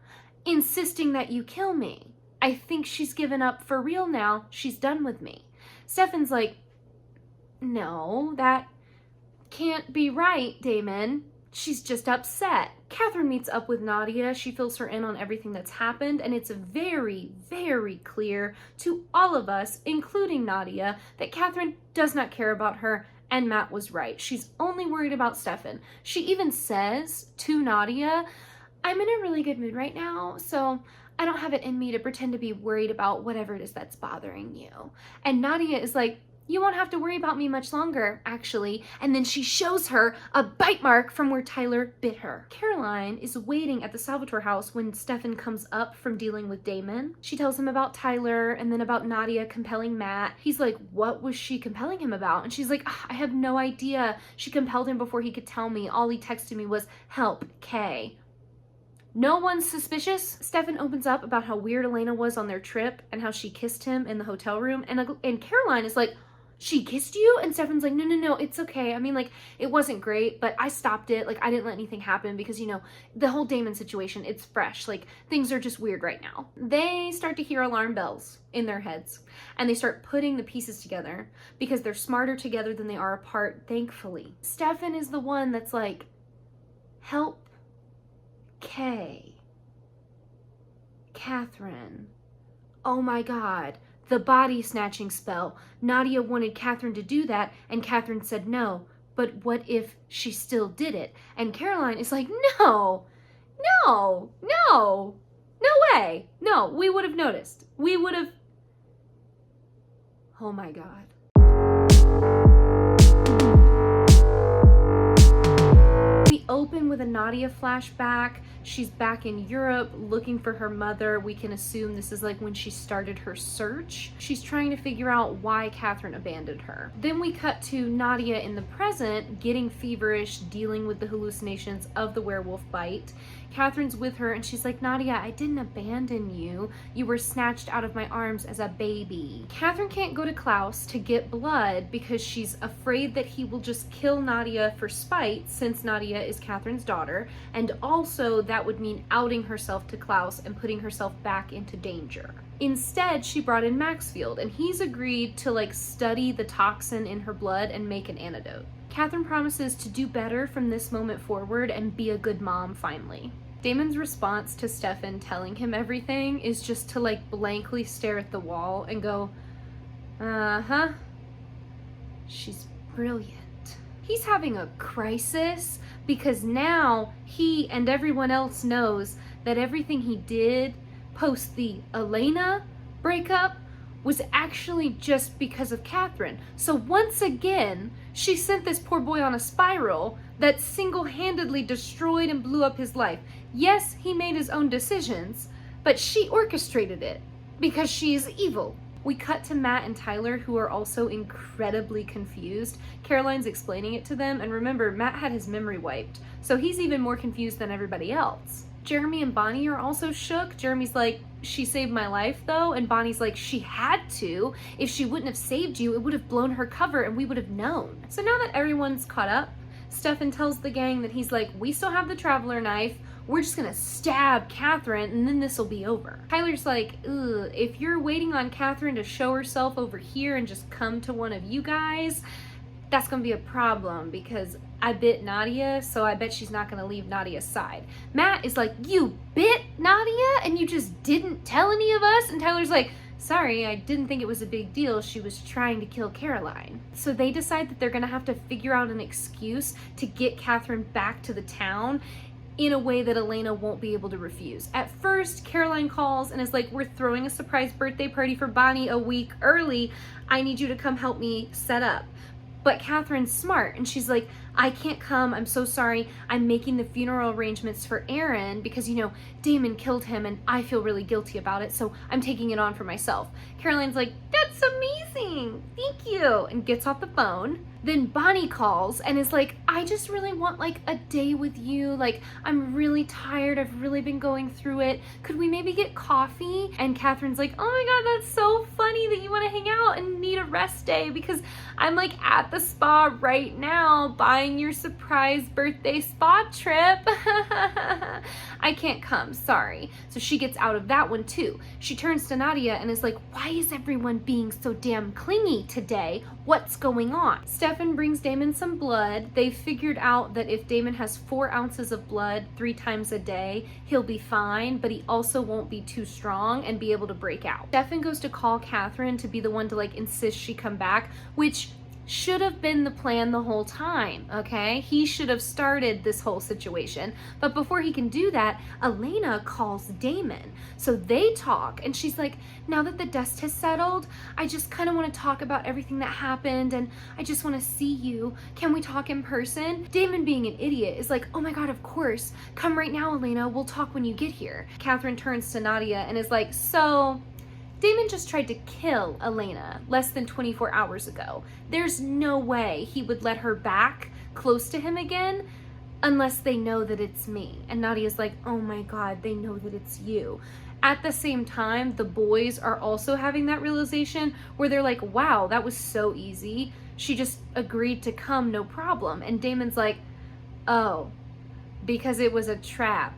[SPEAKER 1] insisting that you kill me. I think she's given up for real now. She's done with me. Stefan's like, no, that can't be right, Damon. She's just upset. Catherine meets up with Nadia. She fills her in on everything that's happened, and it's very, very clear to all of us, including Nadia, that Catherine does not care about her, and Matt was right. She's only worried about Stefan. She even says to Nadia, I'm in a really good mood right now, so I don't have it in me to pretend to be worried about whatever it is that's bothering you. And Nadia is like, you won't have to worry about me much longer, actually. And then she shows her a bite mark from where Tyler bit her. Caroline is waiting at the Salvatore house when Stefan comes up from dealing with Damon. She tells him about Tyler and then about Nadia compelling Matt. He's like, what was she compelling him about? And she's like, I have no idea. She compelled him before he could tell me. All he texted me was, help, K. No one's suspicious. Stefan opens up about how weird Elena was on their trip and how she kissed him in the hotel room. And Caroline is like, she kissed you? And Stefan's like, no, it's okay. I mean, like, it wasn't great, but I stopped it. Like, I didn't let anything happen because, you know, the whole Damon situation, it's fresh. Like, things are just weird right now. They start to hear alarm bells in their heads, and they start putting the pieces together because they're smarter together than they are apart, thankfully. Stefan is the one that's like, help Kay. Catherine. Oh my God. The body snatching spell. Nadia wanted Catherine to do that, and Catherine said no. But what if she still did it? And Caroline is like, no way. No, we would have noticed. We would have. Oh my God. We open with a Nadia flashback. She's back in Europe looking for her mother. We can assume this is like when she started her search. She's trying to figure out why Catherine abandoned her. Then we cut to Nadia in the present, getting feverish, dealing with the hallucinations of the werewolf bite. Catherine's with her and she's like, Nadia, I didn't abandon you. You were snatched out of my arms as a baby. Catherine can't go to Klaus to get blood because she's afraid that he will just kill Nadia for spite, since Nadia is Catherine's daughter, and also that would mean outing herself to Klaus and putting herself back into danger. Instead, she brought in Maxfield, and he's agreed to like study the toxin in her blood and make an antidote. Catherine promises to do better from this moment forward and be a good mom finally. Damon's response to Stefan telling him everything is just to like blankly stare at the wall and go, uh-huh, she's brilliant. He's having a crisis because now he and everyone else knows that everything he did post the Elena breakup was actually just because of Catherine. So once again, she sent this poor boy on a spiral that single-handedly destroyed and blew up his life. Yes, he made his own decisions, but she orchestrated it because she is evil. We cut to Matt and Tyler, who are also incredibly confused. Caroline's explaining it to them, and remember, Matt had his memory wiped, so he's even more confused than everybody else. Jeremy and Bonnie are also shook. Jeremy's like, she saved my life though, and Bonnie's like, she had to. If she wouldn't have saved you, it would have blown her cover and we would have known. So now that everyone's caught up, Stefan tells the gang that he's like, we still have the traveler knife. We're just gonna stab Catherine and then this will be over. Tyler's like, ugh, if you're waiting on Catherine to show herself over here and just come to one of you guys, that's gonna be a problem because I bit Nadia, so I bet she's not gonna leave Nadia's side. Matt is like, you bit Nadia and you just didn't tell any of us? And Tyler's like, sorry, I didn't think it was a big deal. She was trying to kill Caroline. So they decide that they're gonna have to figure out an excuse to get Catherine back to the town in a way that Elena won't be able to refuse. At first, Caroline calls and is like, we're throwing a surprise birthday party for Bonnie a week early. I need you to come help me set up. But Catherine's smart and she's like, I can't come, I'm so sorry. I'm making the funeral arrangements for Aaron because, you know, Damon killed him and I feel really guilty about it, so I'm taking it on for myself. Caroline's like, that's amazing, thank you, and gets off the phone. Then Bonnie calls and is like, I just really want like a day with you. Like, I'm really tired. I've really been going through it. Could we maybe get coffee? And Catherine's like, oh my God, that's so funny that you want to hang out and need a rest day because I'm like at the spa right now buying your surprise birthday spa trip. I can't come, sorry. So she gets out of that one too. She turns to Nadia and is like, why is everyone being so damn clingy today? What's going on? Stefan brings Damon some blood. They've figured out that if Damon has 4 ounces of blood 3 times a day, he'll be fine, but he also won't be too strong and be able to break out. Stefan goes to call Catherine to be the one to like insist she come back, which should have been the plan the whole time, okay? He should have started this whole situation. But before he can do that, Elena calls Damon. So they talk and she's like, now that the dust has settled, I just kind of want to talk about everything that happened and I just want to see you. Can we talk in person? Damon, being an idiot, is like, oh my God, of course. Come right now, Elena. We'll talk when you get here. Catherine turns to Nadia and is like, so Damon just tried to kill Elena less than 24 hours ago. There's no way he would let her back close to him again unless they know that it's me. And Nadia's like, oh my God, they know that it's you. At the same time, the boys are also having that realization where they're like, wow, that was so easy. She just agreed to come, no problem. And Damon's like, oh, because it was a trap.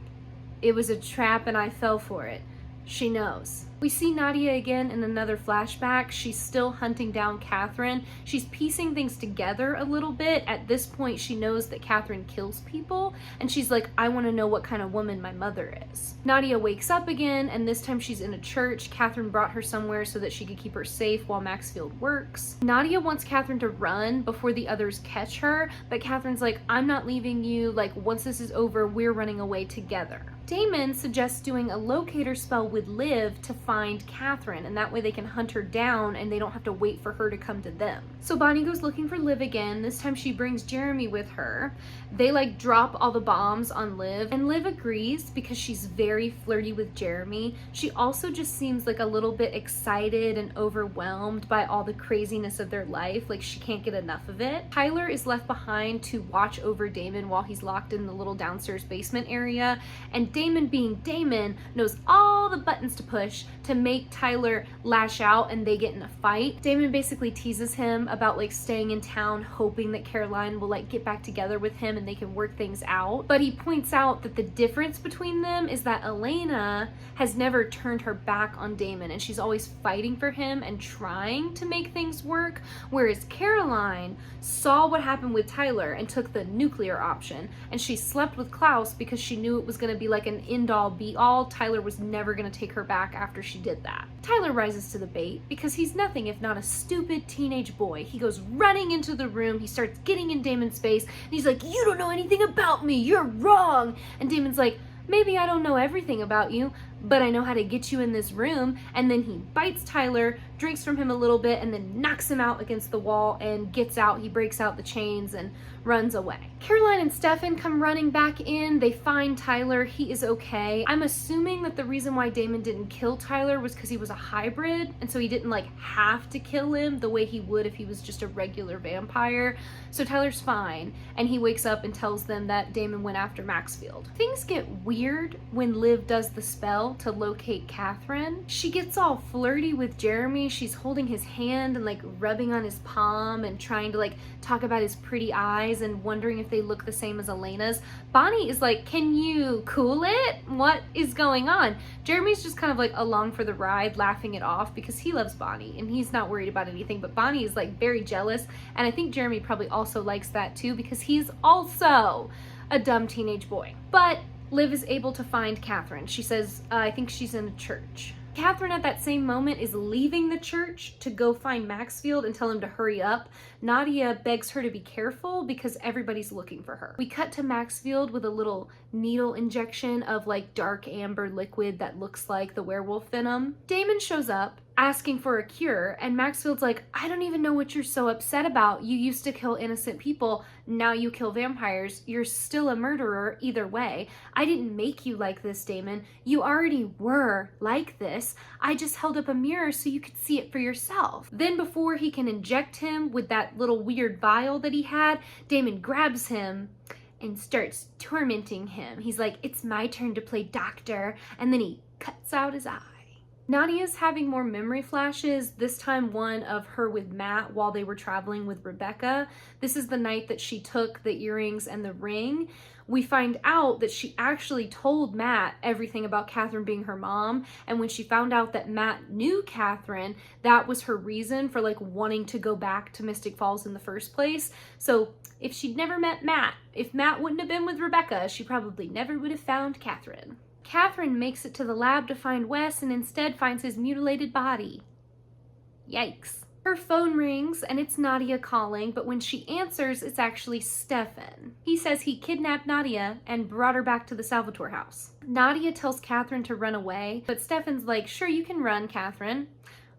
[SPEAKER 1] It was a trap and I fell for it. She knows. We see Nadia again in another flashback. She's still hunting down Catherine. She's piecing things together a little bit. At this point, she knows that Catherine kills people, and she's like, I want to know what kind of woman my mother is. Nadia wakes up again, and this time she's in a church. Catherine brought her somewhere so that she could keep her safe while Maxfield works. Nadia wants Catherine to run before the others catch her, but Catherine's like, I'm not leaving you. Like, once this is over, we're running away together. Damon suggests doing a locator spell with Liv to find Catherine, and that way they can hunt her down and they don't have to wait for her to come to them. So Bonnie goes looking for Liv again. This time she brings Jeremy with her. They like drop all the bombs on Liv, and Liv agrees because she's very flirty with Jeremy. She also just seems like a little bit excited and overwhelmed by all the craziness of their life, like she can't get enough of it. Tyler is left behind to watch over Damon while he's locked in the little downstairs basement area, and Damon, being Damon, knows all the buttons to push to make Tyler lash out and they get in a fight. Damon basically teases him about like staying in town, hoping that Caroline will like get back together with him and they can work things out. But he points out that the difference between them is that Elena has never turned her back on Damon and she's always fighting for him and trying to make things work, whereas Caroline saw what happened with Tyler and took the nuclear option, and she slept with Klaus because she knew it was going to be like an end-all be-all. Tyler was never going to take her back after she did that. Tyler rises to the bait because he's nothing if not a stupid teenage boy. He goes running into the room, he starts getting in Damon's face, and he's like, "You don't know anything about me, you're wrong." And Damon's like, "Maybe I don't know everything about you, but I know how to get you in this room." And then he bites Tyler, drinks from him a little bit, and then knocks him out against the wall and gets out. He breaks out the chains and runs away. Caroline and Stefan come running back in. They find Tyler. He is okay. I'm assuming that the reason why Damon didn't kill Tyler was because he was a hybrid, and so he didn't like have to kill him the way he would if he was just a regular vampire. So Tyler's fine, and he wakes up and tells them that Damon went after Maxfield. Things get weird when Liv does the spell to locate Catherine. She gets all flirty with Jeremy. She's holding his hand and like rubbing on his palm and trying to like talk about his pretty eyes and wondering if they look the same as Elena's. Bonnie is like, "Can you cool it? What is going on?" Jeremy's just kind of like along for the ride, laughing it off because he loves Bonnie and he's not worried about anything, but Bonnie is like very jealous, and I think Jeremy probably also likes that too because he's also a dumb teenage boy. But Liv is able to find Catherine. She says, I think she's in a church. Catherine at that same moment is leaving the church to go find Maxfield and tell him to hurry up. Nadia begs her to be careful because everybody's looking for her. We cut to Maxfield with a little needle injection of like dark amber liquid that looks like the werewolf venom. Damon shows up asking for a cure, and Maxfield's like, "I don't even know what you're so upset about. You used to kill innocent people, now you kill vampires. You're still a murderer either way. I didn't make you like this, Damon. You already were like this. I just held up a mirror so you could see it for yourself." Then before he can inject him with that little weird vial that he had, Damon grabs him and starts tormenting him. He's like, "It's my turn to play doctor," and then he cuts out his eye. Nadia's having more memory flashes, this time one of her with Matt while they were traveling with Rebecca. This is the night that she took the earrings and the ring. We find out that she actually told Matt everything about Catherine being her mom, and when she found out that Matt knew Catherine, that was her reason for like wanting to go back to Mystic Falls in the first place. So if she'd never met Matt, if Matt wouldn't have been with Rebecca, she probably never would have found Catherine. Catherine makes it to the lab to find Wes and instead finds his mutilated body. Yikes. Her phone rings and it's Nadia calling, but when she answers, it's actually Stefan. He says he kidnapped Nadia and brought her back to the Salvatore house. Nadia tells Catherine to run away, but Stefan's like, "Sure, you can run, Catherine.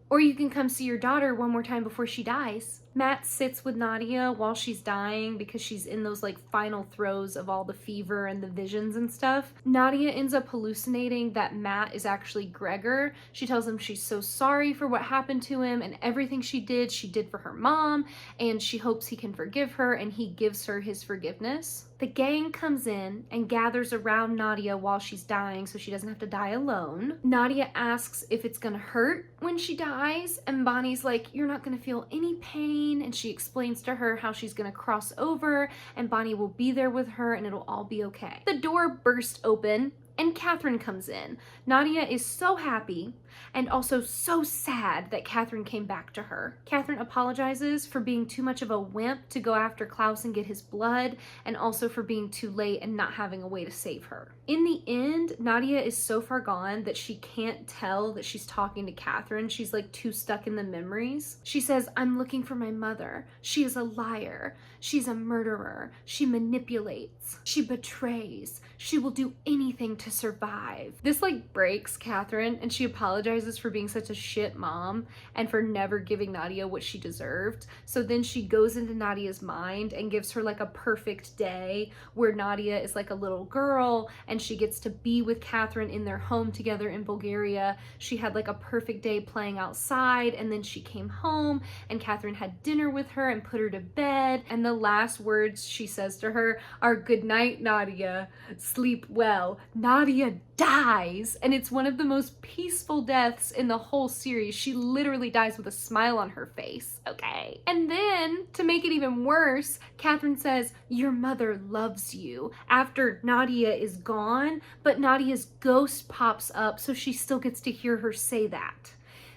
[SPEAKER 1] Or you can come see your daughter one more time before she dies." Matt sits with Nadia while she's dying because she's in those like final throes of all the fever and the visions and stuff. Nadia ends up hallucinating that Matt is actually Gregor. She tells him she's so sorry for what happened to him and everything she did for her mom, and she hopes he can forgive her, and he gives her his forgiveness. The gang comes in and gathers around Nadia while she's dying so she doesn't have to die alone. Nadia asks if it's gonna hurt when she dies, and Bonnie's like, "You're not gonna feel any pain," and she explains to her how she's gonna cross over and Bonnie will be there with her and it'll all be okay. The door bursts open and Catherine comes in. Nadia is so happy and also so sad that Catherine came back to her. Catherine apologizes for being too much of a wimp to go after Klaus and get his blood, and also for being too late and not having a way to save her. In the end, Nadia is so far gone that she can't tell that she's talking to Catherine. She's like too stuck in the memories. She says, "I'm looking for my mother. She is a liar. She's a murderer. She manipulates. She betrays. She will do anything to survive." This like breaks Catherine, and she apologizes apologizes for being such a shit mom and for never giving Nadia what she deserved. So then she goes into Nadia's mind and gives her like a perfect day where Nadia is like a little girl and she gets to be with Catherine in their home together in Bulgaria. She had like a perfect day playing outside, and then she came home and Catherine had dinner with her and put her to bed. And the last words she says to her are, "Good night, Nadia. Sleep well." Nadia dies, and it's one of the most peaceful deaths in the whole series. She literally dies with a smile on her face, okay? And then, to make it even worse, Catherine says, "Your mother loves you," after Nadia is gone, but Nadia's ghost pops up, so she still gets to hear her say that.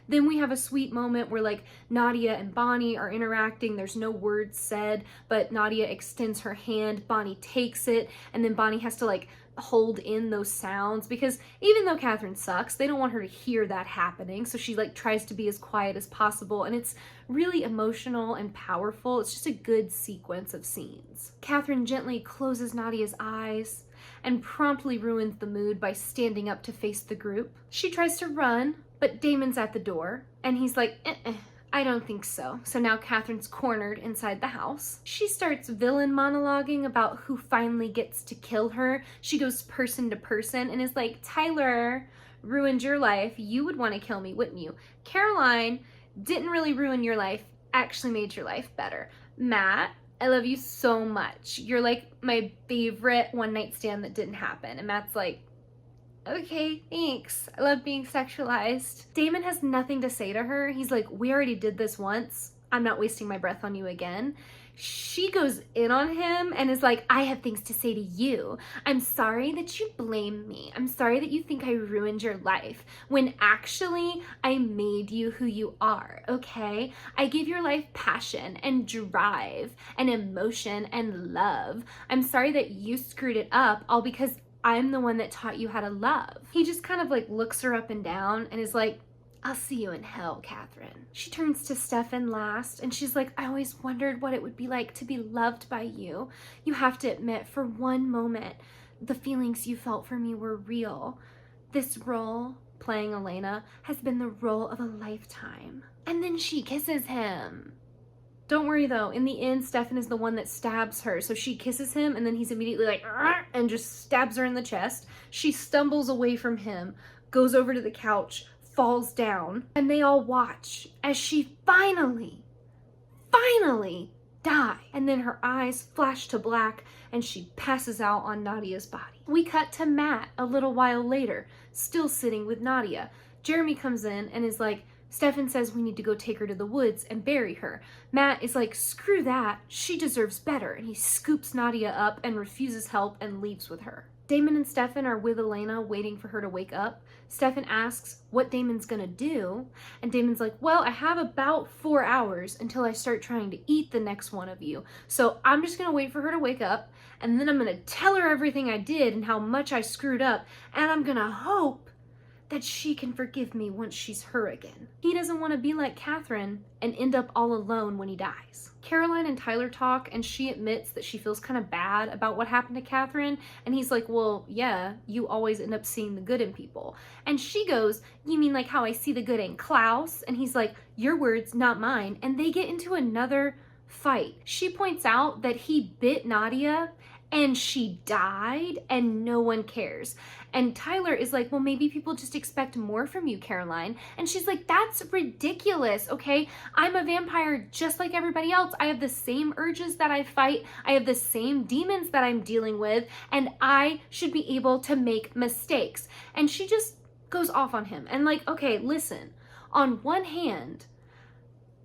[SPEAKER 1] Then we have a sweet moment where like Nadia and Bonnie are interacting. There's no words said, but Nadia extends her hand, Bonnie takes it, and then Bonnie has to like hold in those sounds because even though Catherine sucks, they don't want her to hear that happening. So she like tries to be as quiet as possible, and it's really emotional and powerful. It's just a good sequence of scenes. Catherine gently closes Nadia's eyes and promptly ruins the mood by standing up to face the group. She tries to run, but Damon's at the door, and he's like, I don't think so. So now Catherine's cornered inside the house. She starts villain monologuing about who finally gets to kill her. She goes person to person and is like, "Tyler ruined your life. You would want to kill me, wouldn't you? Caroline didn't really ruin your life, actually made your life better. Matt, I love you so much. You're like my favorite one night stand that didn't happen." And Matt's like, "Okay, thanks. I love being sexualized." Damon has nothing to say to her. He's like, "We already did this once. I'm not wasting my breath on you again." She goes in on him and is like, "I have things to say to you. I'm sorry that you blame me. I'm sorry that you think I ruined your life, when actually I made you who you are, okay? I gave your life passion and drive and emotion and love. I'm sorry that you screwed it up all because I'm the one that taught you how to love." He just kind of like looks her up and down and is like, "I'll see you in hell, Catherine." She turns to Stefan last and she's like, "I always wondered what it would be like to be loved by you. You have to admit, for one moment, the feelings you felt for me were real. This role, playing Elena, has been the role of a lifetime." And then she kisses him. Don't worry though, in the end, Stefan is the one that stabs her. So she kisses him and then he's immediately like, "Argh," and just stabs her in the chest. She stumbles away from him, goes over to the couch, falls down, and they all watch as she finally die. And then her eyes flash to black and she passes out on Nadia's body. We cut to Matt a little while later, still sitting with Nadia. Jeremy comes in and is like, "Stefan says we need to go take her to the woods and bury her." Matt is like, "Screw that, she deserves better." And he scoops Nadia up and refuses help and leaves with her. Damon and Stefan are with Elena waiting for her to wake up. Stefan asks what Damon's gonna do, and Damon's like, "Well, I have about 4 hours until I start trying to eat the next one of you. So I'm just gonna wait for her to wake up, and then I'm gonna tell her everything I did and how much I screwed up, and I'm gonna hope that she can forgive me once she's her again." He doesn't want to be like Catherine and end up all alone when he dies. Caroline and Tyler talk, and she admits that she feels kind of bad about what happened to Catherine, and he's like, "Well, yeah, you always end up seeing the good in people." And she goes, "You mean like how I see the good in Klaus?" And he's like, "Your words, not mine." And they get into another fight. She points out that he bit Nadia and she died and no one cares. And Tyler is like, "Well, maybe people just expect more from you, Caroline." And she's like, "That's ridiculous, okay? I'm a vampire just like everybody else. I have the same urges that I fight. I have the same demons that I'm dealing with, and I should be able to make mistakes." And she just goes off on him. And like, okay, listen, on one hand,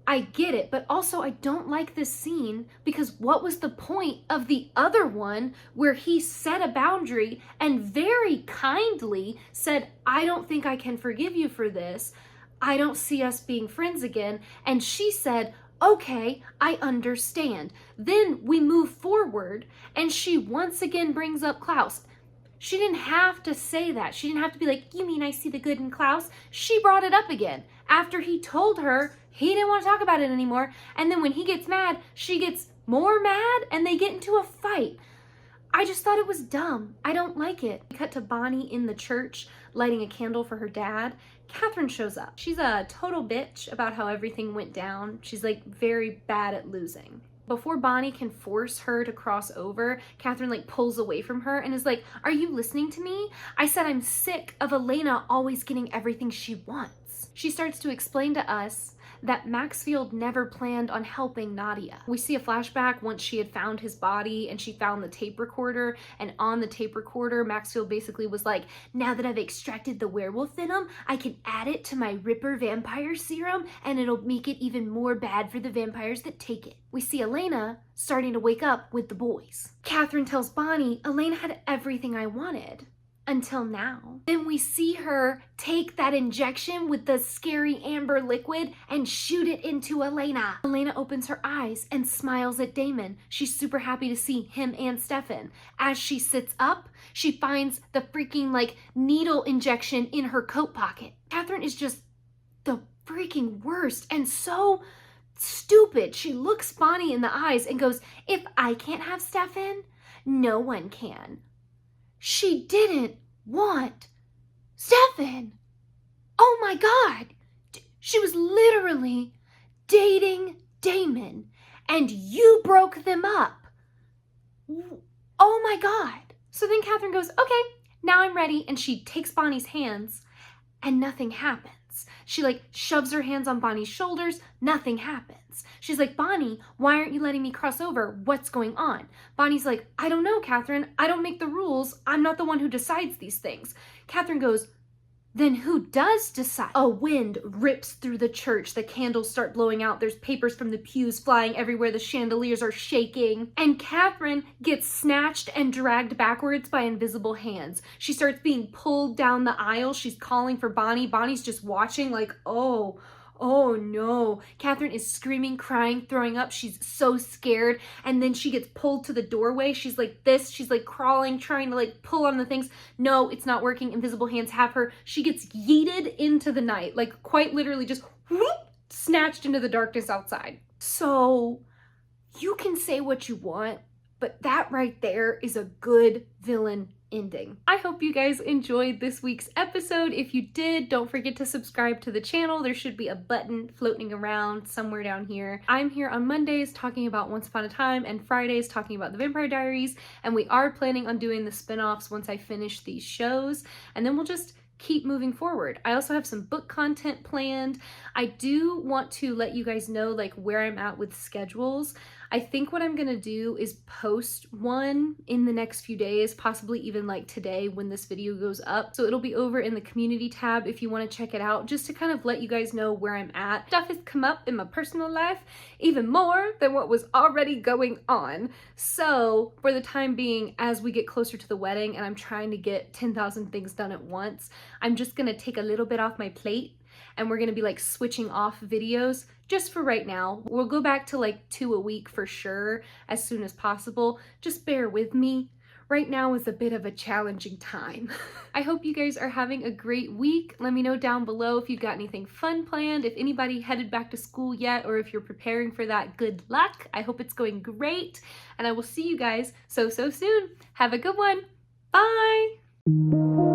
[SPEAKER 1] I get it, but also I don't like this scene because what was the point of the other one where he set a boundary and very kindly said, "I don't think I can forgive you for this. I don't see us being friends again." And she said, "Okay, I understand." Then we move forward and she once again brings up Klaus. She didn't have to say that. She didn't have to be like, "You mean I see the good in Klaus?" She brought it up again after he told her he didn't want to talk about it anymore. And then when he gets mad, she gets more mad and they get into a fight. I just thought it was dumb. I don't like it. We cut to Bonnie in the church lighting a candle for her dad. Catherine shows up. She's a total bitch about how everything went down. She's like very bad at losing. Before Bonnie can force her to cross over, Catherine like pulls away from her and is like, are you listening to me? I said I'm sick of Elena always getting everything she wants. She starts to explain to us that Maxfield never planned on helping Nadia. We see a flashback once she had found his body and she found the tape recorder, and on the tape recorder, Maxfield basically was like, now that I've extracted the werewolf venom, I can add it to my Ripper vampire serum and it'll make it even more bad for the vampires that take it. We see Elena starting to wake up with the boys. Catherine tells Bonnie, Elena had everything I wanted. Until now. Then we see her take that injection with the scary amber liquid and shoot it into Elena. Elena opens her eyes and smiles at Damon. She's super happy to see him and Stefan. As she sits up, she finds the freaking like needle injection in her coat pocket. Catherine is just the freaking worst and so stupid. She looks Bonnie in the eyes and goes, if I can't have Stefan, no one can. She didn't want Stefan. Oh my God. She was literally dating Damon and you broke them up. Oh my God. So then Catherine goes, okay, now I'm ready. And she takes Bonnie's hands and nothing happens. She like shoves her hands on Bonnie's shoulders. Nothing happens. She's like, Bonnie, why aren't you letting me cross over? What's going on? Bonnie's like, I don't know, Catherine. I don't make the rules. I'm not the one who decides these things. Catherine goes, then who does decide? A wind rips through the church. The candles start blowing out. There's papers from the pews flying everywhere. The chandeliers are shaking. And Catherine gets snatched and dragged backwards by invisible hands. She starts being pulled down the aisle. She's calling for Bonnie. Bonnie's just watching like, oh no. Catherine is screaming, crying, throwing up. She's so scared. And then she gets pulled to the doorway. She's like this. She's like crawling, trying to like pull on the things. No, it's not working. Invisible hands have her. She gets yeeted into the night, like quite literally just whoop, snatched into the darkness outside. So you can say what you want, but that right there is a good villain ending. I hope you guys enjoyed this week's episode. If you did, don't forget to subscribe to the channel. There should be a button floating around somewhere down here. I'm here on Mondays talking about Once Upon a Time and Fridays talking about the Vampire Diaries, and we are planning on doing the spin-offs once I finish these shows, and then we'll just keep moving forward. I also have some book content planned. I do want to let you guys know like where I'm at with schedules. I think what I'm gonna do is post one in the next few days, possibly even like today when this video goes up. So it'll be over in the community tab if you want to check it out, just to kind of let you guys know where I'm at. Stuff has come up in my personal life even more than what was already going on. So for the time being, as we get closer to the wedding and I'm trying to get 10,000 things done at once, I'm just gonna take a little bit off my plate and we're gonna be like switching off videos just for right now. We'll go back to like 2 a week for sure as soon as possible. Just bear with me. Right now is a bit of a challenging time. I hope you guys are having a great week. Let me know down below if you've got anything fun planned, if anybody headed back to school yet, or if you're preparing for that. Good luck. I hope it's going great, and I will see you guys so soon. Have a good one. Bye.